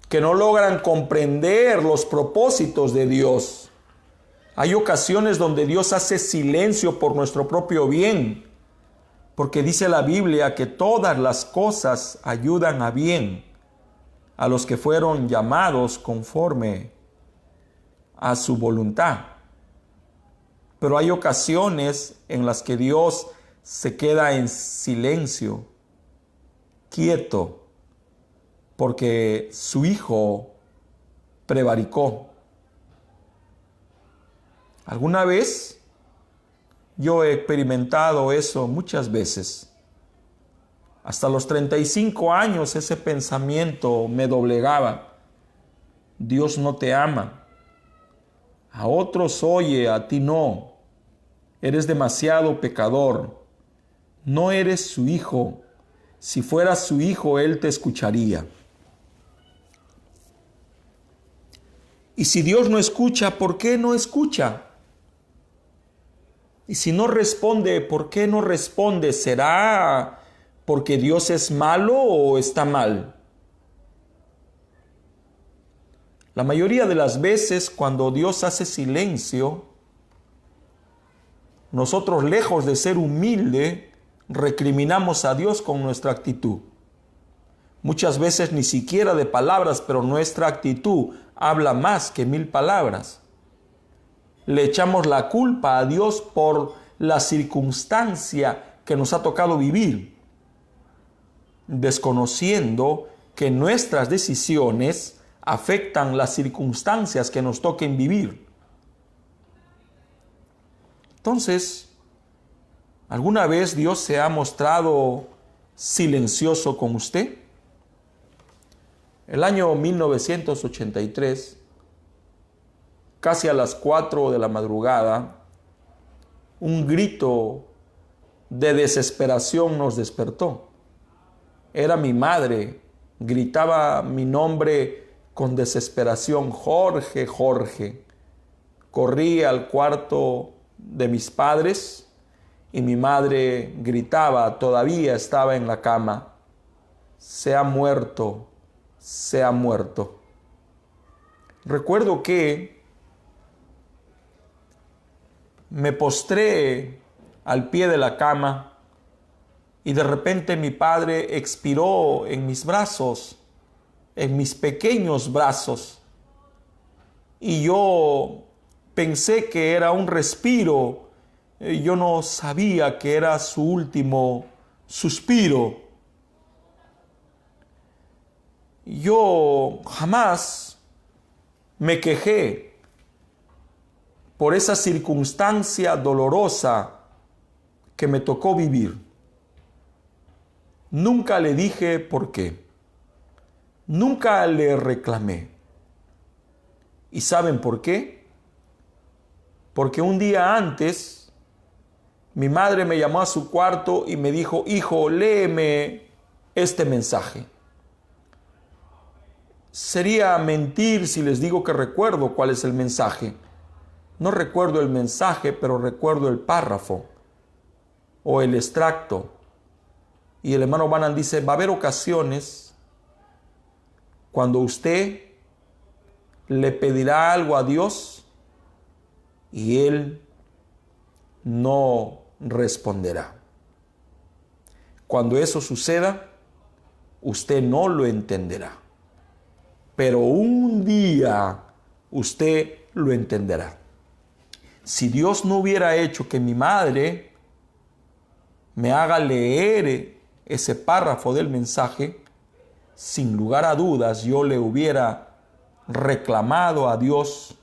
que no logran comprender los propósitos de Dios. Hay ocasiones donde Dios hace silencio por nuestro propio bien, porque dice la Biblia que todas las cosas ayudan a bien a los que fueron llamados conforme a su voluntad. Pero hay ocasiones en las que Dios se queda en silencio, quieto, porque su hijo prevaricó. ¿Alguna vez? Yo he experimentado eso muchas veces. Hasta los 35 años ese pensamiento me doblegaba. Dios no te ama. A otros oye, a ti no. Eres demasiado pecador. No eres su hijo. Si fueras su hijo, Él te escucharía. Y si Dios no escucha, ¿por qué no escucha? Y si no responde, ¿por qué no responde? ¿Será porque Dios es malo o está mal? La mayoría de las veces cuando Dios hace silencio, nosotros, lejos de ser humilde, recriminamos a Dios con nuestra actitud. Muchas veces ni siquiera de palabras, pero nuestra actitud habla más que 1000 palabras. Le echamos la culpa a Dios por la circunstancia que nos ha tocado vivir, desconociendo que nuestras decisiones afectan las circunstancias que nos toquen vivir. Entonces, ¿alguna vez Dios se ha mostrado silencioso con usted? El año 1983, casi a las 4 de la madrugada, un grito de desesperación nos despertó. Era mi madre, gritaba mi nombre con desesperación: Jorge, Jorge. Corrí al cuarto de mis padres y mi madre gritaba, todavía estaba en la cama: se ha muerto, se ha muerto. Recuerdo que me postré al pie de la cama y de repente mi padre expiró en mis brazos, en mis pequeños brazos. Y yo pensé que era un respiro. Yo no sabía que era su último suspiro. Yo jamás me quejé por esa circunstancia dolorosa que me tocó vivir. Nunca le dije por qué. Nunca le reclamé. ¿Y saben por qué? Porque un día antes mi madre me llamó a su cuarto y me dijo: hijo, léeme este mensaje. Sería mentir si les digo que recuerdo cuál es el mensaje. No recuerdo el mensaje, pero recuerdo el párrafo o el extracto. Y el hermano Branham dice: va a haber ocasiones cuando usted le pedirá algo a Dios y Él no responderá. Cuando eso suceda, usted no lo entenderá. Pero un día usted lo entenderá. Si Dios no hubiera hecho que mi madre me haga leer ese párrafo del mensaje, sin lugar a dudas yo le hubiera reclamado a Dios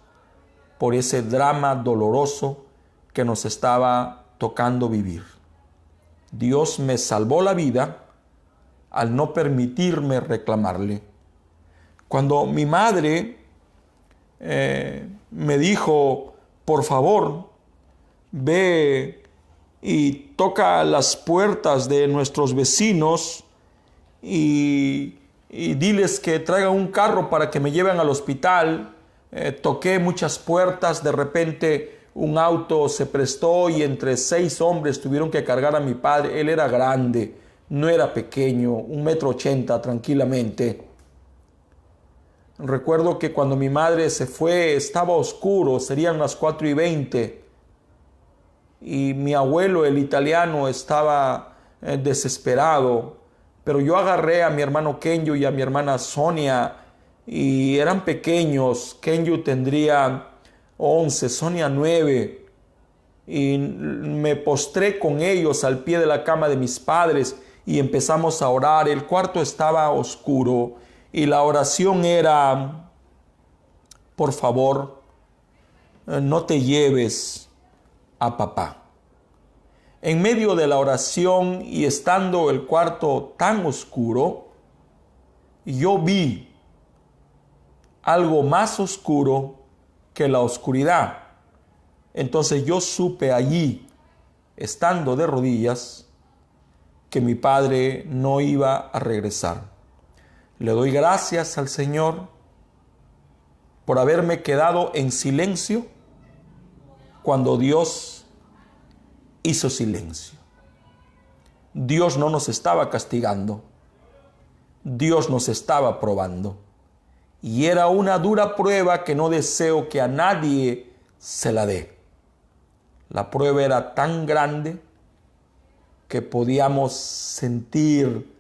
por ese drama doloroso que nos estaba tocando vivir. Dios me salvó la vida al no permitirme reclamarle. Cuando mi madre me dijo: por favor, ve y toca las puertas de nuestros vecinos y diles que traigan un carro para que me lleven al hospital. Toqué muchas puertas, de repente un auto se prestó y entre 6 hombres tuvieron que cargar a mi padre. Él era grande, no era pequeño, 1,80 m tranquilamente. Recuerdo que cuando mi madre se fue estaba oscuro, serían las 4:20, y mi abuelo, el italiano, estaba desesperado. Pero yo agarré a mi hermano Kenyu y a mi hermana Sonia, y eran pequeños. Kenyu tendría 11, Sonia 9, y me postré con ellos al pie de la cama de mis padres y empezamos a orar. El cuarto estaba oscuro y la oración era: por favor, no te lleves a papá. En medio de la oración y estando el cuarto tan oscuro, yo vi algo más oscuro que la oscuridad. Entonces yo supe allí, estando de rodillas, que mi padre no iba a regresar. Le doy gracias al Señor por haberme quedado en silencio cuando Dios hizo silencio. Dios no nos estaba castigando. Dios nos estaba probando. Y era una dura prueba que no deseo que a nadie se la dé. La prueba era tan grande que podíamos sentir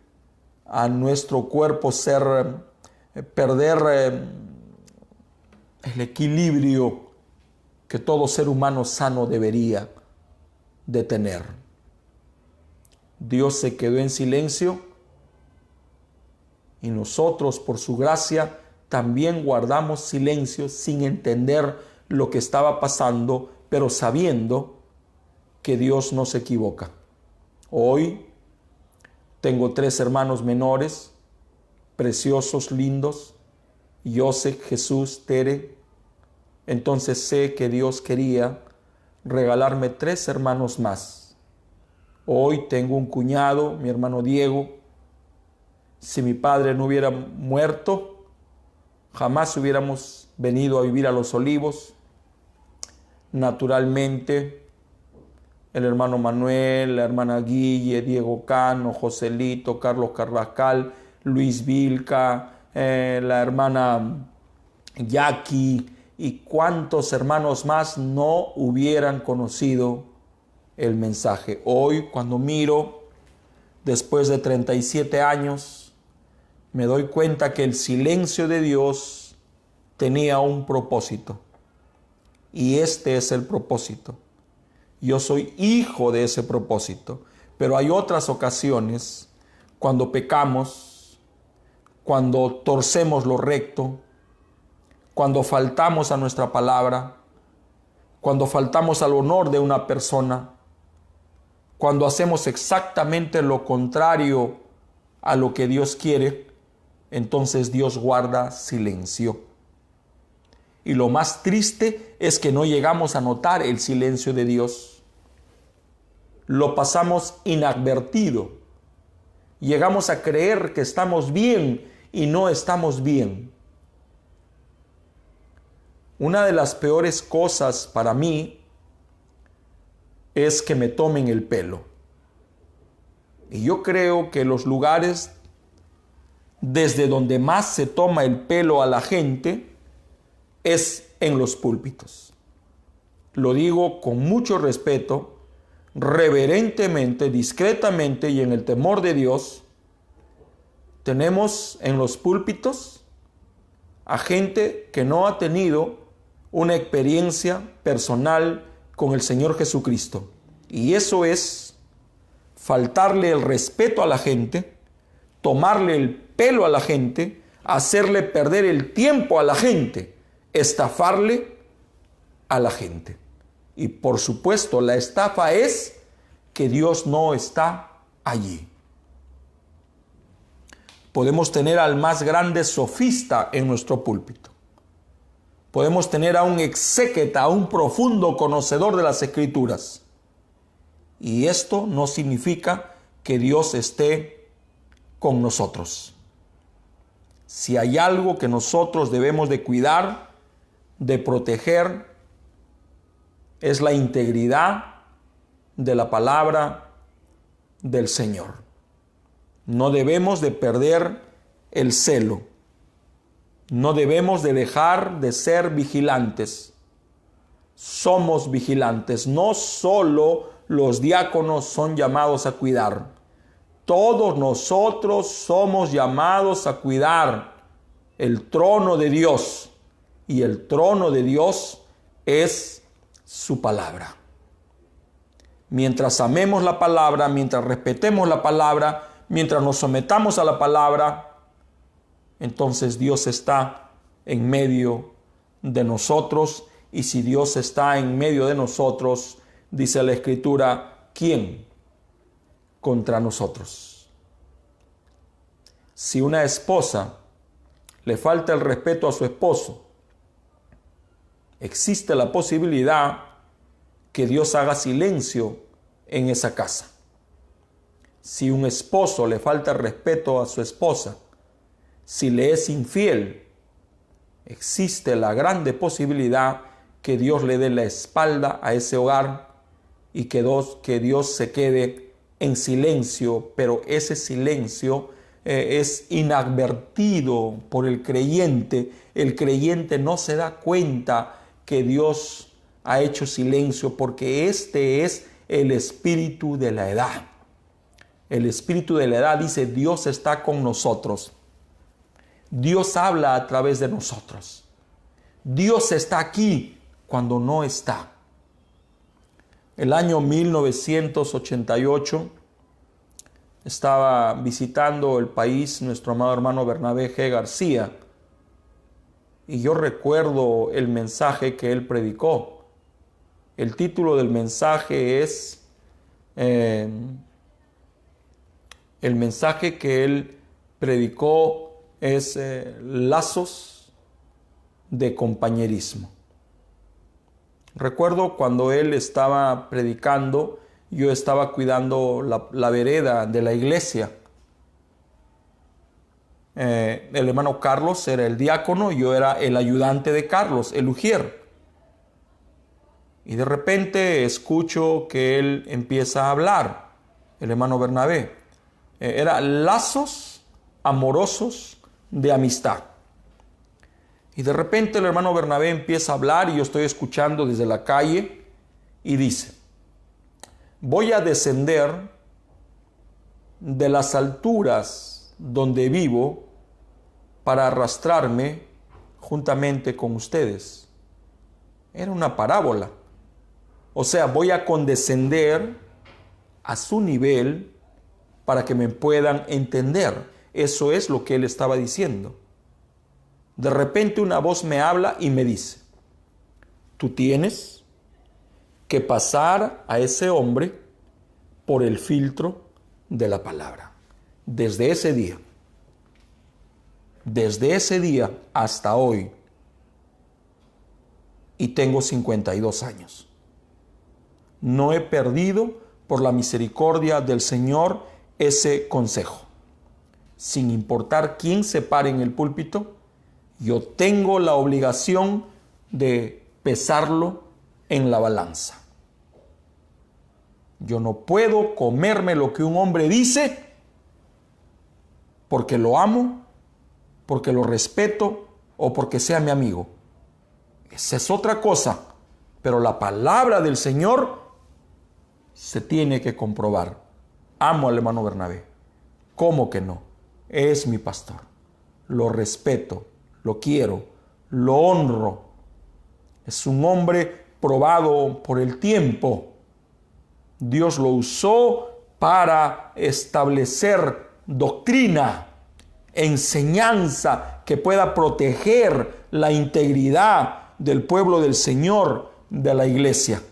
a nuestro cuerpo perder el equilibrio que todo ser humano sano debería de tener. Dios se quedó en silencio y nosotros, por su gracia, también guardamos silencio sin entender lo que estaba pasando, pero sabiendo que Dios no se equivoca. Hoy tengo 3 hermanos menores, preciosos, lindos, Joseph, Jesús, Tere. Entonces sé que Dios quería regalarme 3 hermanos más. Hoy tengo un cuñado, mi hermano Diego. Si mi padre no hubiera muerto, jamás hubiéramos venido a vivir a Los Olivos. Naturalmente, el hermano Manuel, la hermana Guille, Diego Cano, Joselito, Carlos Carrascal, Luis Vilca, la hermana Jackie y cuántos hermanos más no hubieran conocido el mensaje. Hoy, cuando miro, después de 37 años, me doy cuenta que el silencio de Dios tenía un propósito. Y este es el propósito. Yo soy hijo de ese propósito. Pero hay otras ocasiones cuando pecamos, cuando torcemos lo recto, cuando faltamos a nuestra palabra, cuando faltamos al honor de una persona, cuando hacemos exactamente lo contrario a lo que Dios quiere, entonces Dios guarda silencio. Y lo más triste es que no llegamos a notar el silencio de Dios. Lo pasamos inadvertido. Llegamos a creer que estamos bien y no estamos bien. Una de las peores cosas para mí es que me tomen el pelo. Y yo creo que los lugares desde donde más se toma el pelo a la gente es en los púlpitos. Lo digo con mucho respeto, reverentemente, discretamente y en el temor de Dios. Tenemos en los púlpitos a gente que no ha tenido una experiencia personal con el Señor Jesucristo. Y eso es faltarle el respeto a la gente, tomarle el pelo a la gente, hacerle perder el tiempo a la gente, estafarle a la gente. Y por supuesto, la estafa es que Dios no está allí. Podemos tener al más grande sofista en nuestro púlpito. Podemos tener a un exégeta, a un profundo conocedor de las Escrituras. Y esto no significa que Dios esté con nosotros. Si hay algo que nosotros debemos de cuidar, de proteger, es la integridad de la palabra del Señor. No debemos de perder el celo. No debemos de dejar de ser vigilantes. Somos vigilantes. No solo los diáconos son llamados a cuidar. Todos nosotros somos llamados a cuidar el trono de Dios. Y el trono de Dios es su palabra. Mientras amemos la palabra, mientras respetemos la palabra, mientras nos sometamos a la palabra, entonces Dios está en medio de nosotros. Y si Dios está en medio de nosotros, dice la Escritura, ¿quién contra nosotros? Si una esposa le falta el respeto a su esposo, existe la posibilidad que Dios haga silencio en esa casa. Si un esposo le falta respeto a su esposa, si le es infiel, existe la grande posibilidad que Dios le dé la espalda a ese hogar y que Dios se quede en silencio, pero ese silencio es inadvertido por el creyente. El creyente no se da cuenta que Dios ha hecho silencio, porque este es el espíritu de la edad. El espíritu de la edad dice: Dios está con nosotros. Dios habla a través de nosotros. Dios está aquí cuando no está. El año 1988 estaba visitando el país nuestro amado hermano Bernabé G. García, y yo recuerdo el mensaje que él predicó. El título del mensaje es el mensaje que él predicó es lazos de compañerismo. Recuerdo cuando él estaba predicando, yo estaba cuidando la vereda de la iglesia. El hermano Carlos era el diácono, yo era el ayudante de Carlos, el ujier. Y de repente escucho que él empieza a hablar, el hermano Bernabé. Era lazos amorosos de amistad. Y de repente el hermano Bernabé empieza a hablar y yo estoy escuchando desde la calle y dice: voy a descender de las alturas donde vivo para arrastrarme juntamente con ustedes. Era una parábola. O sea, voy a condescender a su nivel para que me puedan entender. Eso es lo que él estaba diciendo. De repente una voz me habla y me dice: tú tienes que pasar a ese hombre por el filtro de la palabra. Desde ese día hasta hoy, y tengo 52 años, no he perdido, por la misericordia del Señor, ese consejo. Sin importar quién se pare en el púlpito, yo tengo la obligación de pesarlo en la balanza. Yo no puedo comerme lo que un hombre dice porque lo amo, porque lo respeto o porque sea mi amigo. Esa es otra cosa, pero la palabra del Señor se tiene que comprobar. Amo al hermano Bernabé. ¿Cómo que no? Es mi pastor. Lo respeto, lo quiero, lo honro. Es un hombre probado por el tiempo. Dios lo usó para establecer doctrina, enseñanza que pueda proteger la integridad del pueblo del Señor, de la iglesia.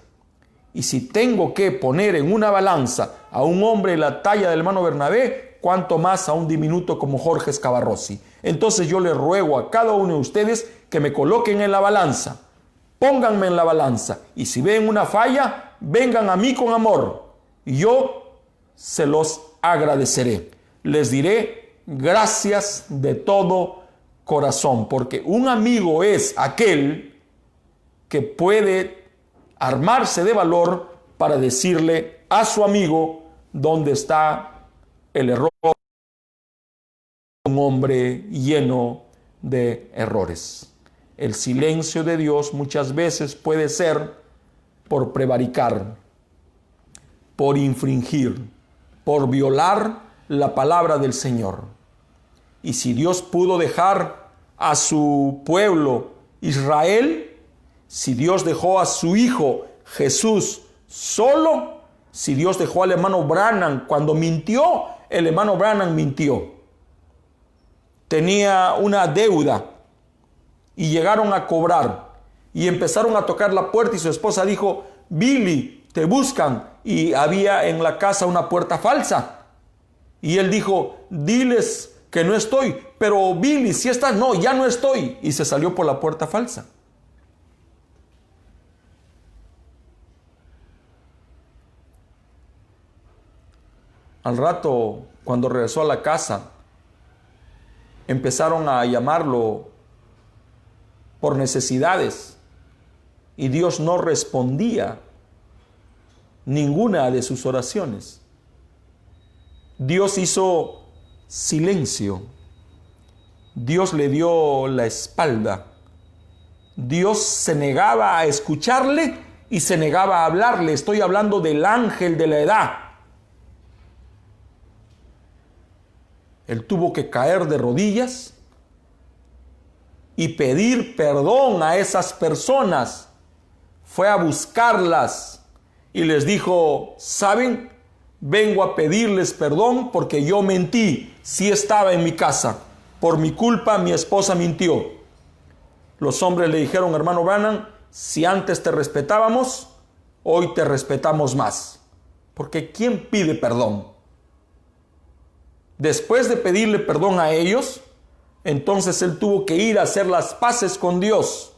Y si tengo que poner en una balanza a un hombre de la talla del hermano Bernabé, cuánto más a un diminuto como Jorge Scavarrossi. Entonces yo le ruego a cada uno de ustedes que me coloquen en la balanza. Pónganme en la balanza. Y si ven una falla, vengan a mí con amor. Y yo se los agradeceré. Les diré gracias de todo corazón. Porque un amigo es aquel que puede armarse de valor para decirle a su amigo dónde está el error. Un hombre lleno de errores. El silencio de Dios muchas veces puede ser por prevaricar, por infringir, por violar la palabra del Señor. Y si Dios pudo dejar a su pueblo Israel, si Dios dejó a su Hijo Jesús solo, si Dios dejó al hermano Branham cuando mintió, el hermano Branham mintió. Tenía una deuda y llegaron a cobrar y empezaron a tocar la puerta y su esposa dijo: Billy, te buscan. Y había en la casa una puerta falsa. Y él dijo: diles que no estoy. Pero Billy, si estás, no, ya no estoy. Y se salió por la puerta falsa. Al rato, cuando regresó a la casa, empezaron a llamarlo por necesidades y Dios no respondía ninguna de sus oraciones. Dios hizo silencio. Dios le dio la espalda. Dios se negaba a escucharle y se negaba a hablarle. Estoy hablando del ángel de la edad. Él tuvo que caer de rodillas y pedir perdón a esas personas. Fue a buscarlas y les dijo, ¿saben? Vengo a pedirles perdón porque yo mentí. Sí estaba en mi casa. Por mi culpa mi esposa mintió. Los hombres le dijeron, hermano Branham, si antes te respetábamos, hoy te respetamos más. Porque ¿quién pide perdón? Después de pedirle perdón a ellos, entonces él tuvo que ir a hacer las paces con Dios.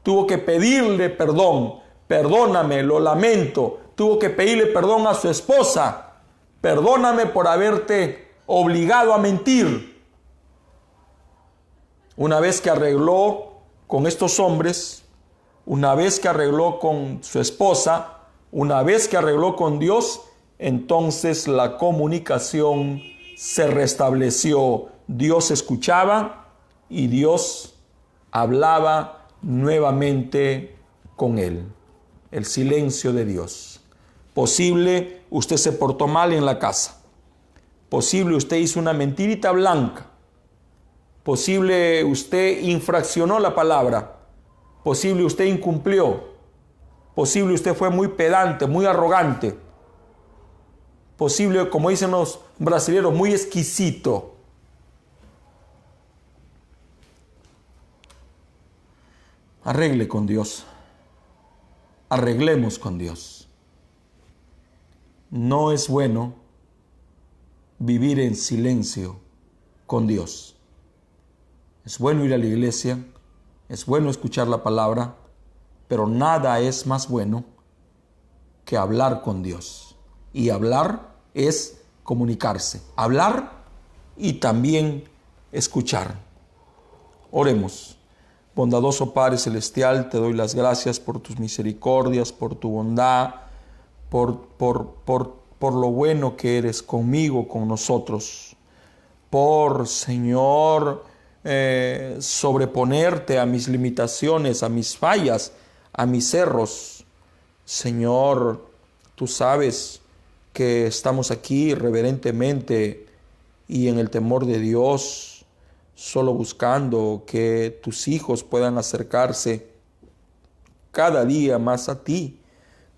Tuvo que pedirle perdón. Perdóname, lo lamento. Tuvo que pedirle perdón a su esposa. Perdóname por haberte obligado a mentir. Una vez que arregló con estos hombres, una vez que arregló con su esposa, una vez que arregló con Dios, entonces la comunicación se restableció. Dios escuchaba y Dios hablaba nuevamente con él. El silencio de Dios. Posible usted se portó mal en la casa. Posible usted hizo una mentirita blanca. Posible usted infraccionó la palabra. Posible usted incumplió. Posible usted fue muy pedante, muy arrogante. Posible, como dicen los brasileños, muy exquisito. Arregle con Dios. Arreglemos con Dios. No es bueno vivir en silencio con Dios. Es bueno ir a la iglesia, es bueno escuchar la palabra, pero nada es más bueno que hablar con Dios. Y hablar es comunicarse. Hablar y también escuchar. Oremos. Bondadoso Padre Celestial, te doy las gracias por tus misericordias, por tu bondad, por lo bueno que eres conmigo, con nosotros. Por, Señor, sobreponerte a mis limitaciones, a mis fallas, a mis erros. Señor, tú sabes que estamos aquí reverentemente y en el temor de Dios, solo buscando que tus hijos puedan acercarse cada día más a ti,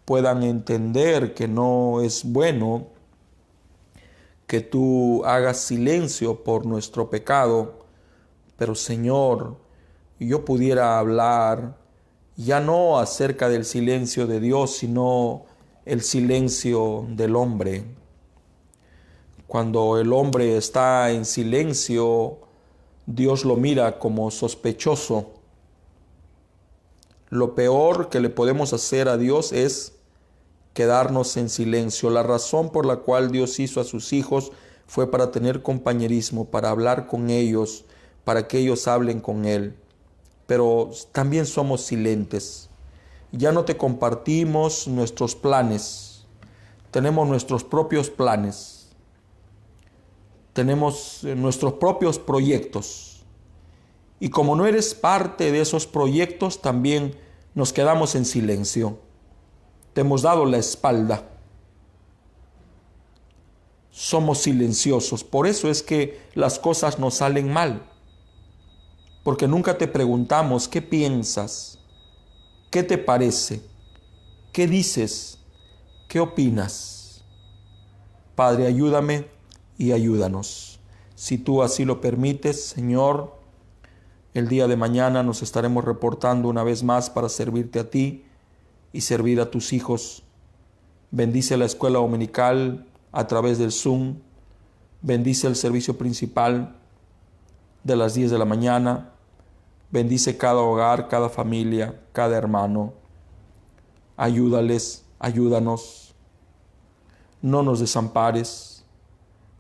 puedan entender que no es bueno que tú hagas silencio por nuestro pecado. Pero Señor, yo pudiera hablar ya no acerca del silencio de Dios, sino el silencio del hombre. Cuando el hombre está en silencio, Dios lo mira como sospechoso. Lo peor que le podemos hacer a Dios es quedarnos en silencio. La razón por la cual Dios hizo a sus hijos fue para tener compañerismo, para hablar con ellos, para que ellos hablen con Él. Pero también somos silentes. Ya no te compartimos nuestros planes. Tenemos nuestros propios planes. Tenemos nuestros propios proyectos. Y como no eres parte de esos proyectos, también nos quedamos en silencio. Te hemos dado la espalda. Somos silenciosos. Por eso es que las cosas nos salen mal. Porque nunca te preguntamos qué piensas, qué te parece, qué dices, qué opinas. Padre, ayúdame y ayúdanos. Si tú así lo permites, Señor, el día de mañana nos estaremos reportando una vez más para servirte a ti y servir a tus hijos. Bendice la escuela dominical a través del Zoom. Bendice el servicio principal de las 10 de la mañana. Bendice cada hogar, cada familia, cada hermano. Ayúdales, ayúdanos. No nos desampares,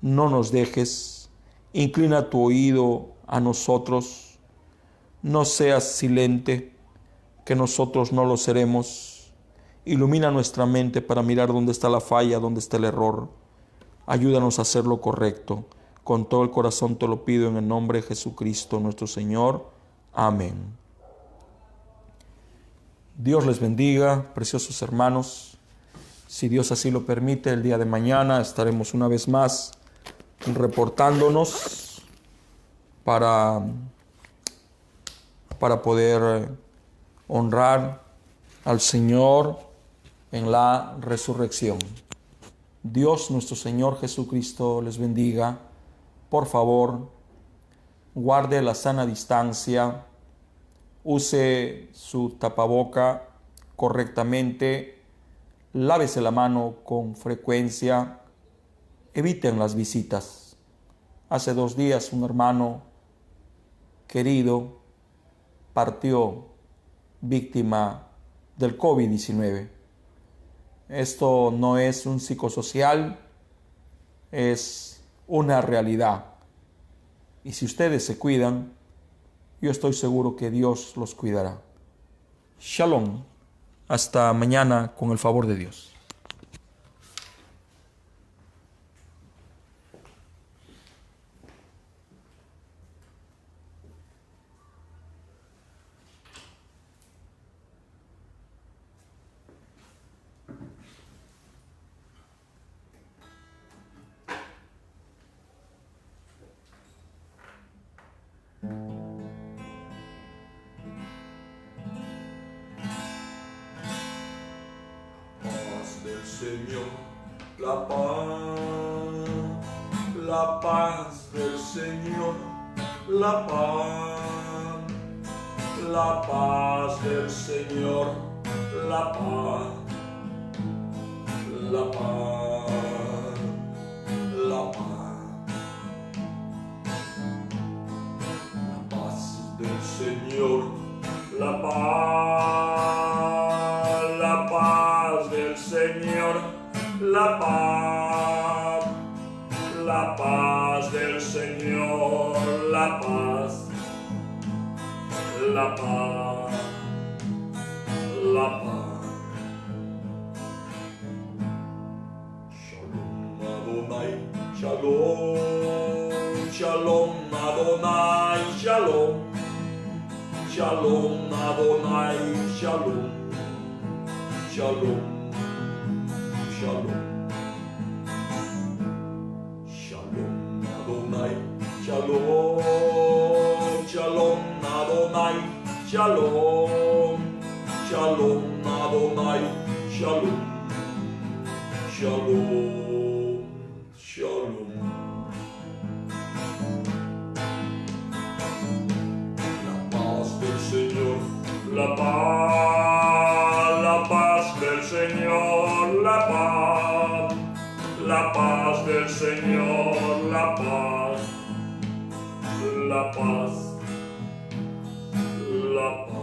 no nos dejes. Inclina tu oído a nosotros. No seas silente, que nosotros no lo seremos. Ilumina nuestra mente para mirar dónde está la falla, dónde está el error. Ayúdanos a hacer lo correcto. Con todo el corazón te lo pido en el nombre de Jesucristo nuestro Señor. Amén. Dios les bendiga, preciosos hermanos. Si Dios así lo permite, el día de mañana estaremos una vez más reportándonos para poder honrar al Señor en la resurrección. Dios nuestro Señor Jesucristo les bendiga. Por favor, guarde la sana distancia, use su tapaboca correctamente, lávese la mano con frecuencia, eviten las visitas. Hace 2 días un hermano querido partió víctima del COVID-19. Esto no es un psicosocial, es una realidad. Y si ustedes se cuidan, yo estoy seguro que Dios los cuidará. Shalom. Hasta mañana con el favor de Dios. Señor, la paz del Señor, la paz del Señor, la paz, la paz, la paz, la paz del Señor, la paz del Señor, la paz del Señor, la paz, la paz, la paz. Shalom Adonai, shalom, shalom Adonai, shalom, shalom Adonai, shalom, shalom, shalom. Shalom Adonai, shalom, shalom Adonai, shalom, shalom Adonai, shalom, shalom, shalom. La paz del Señor, la paz del Señor, la paz del Señor, la paz, la paz, la paz.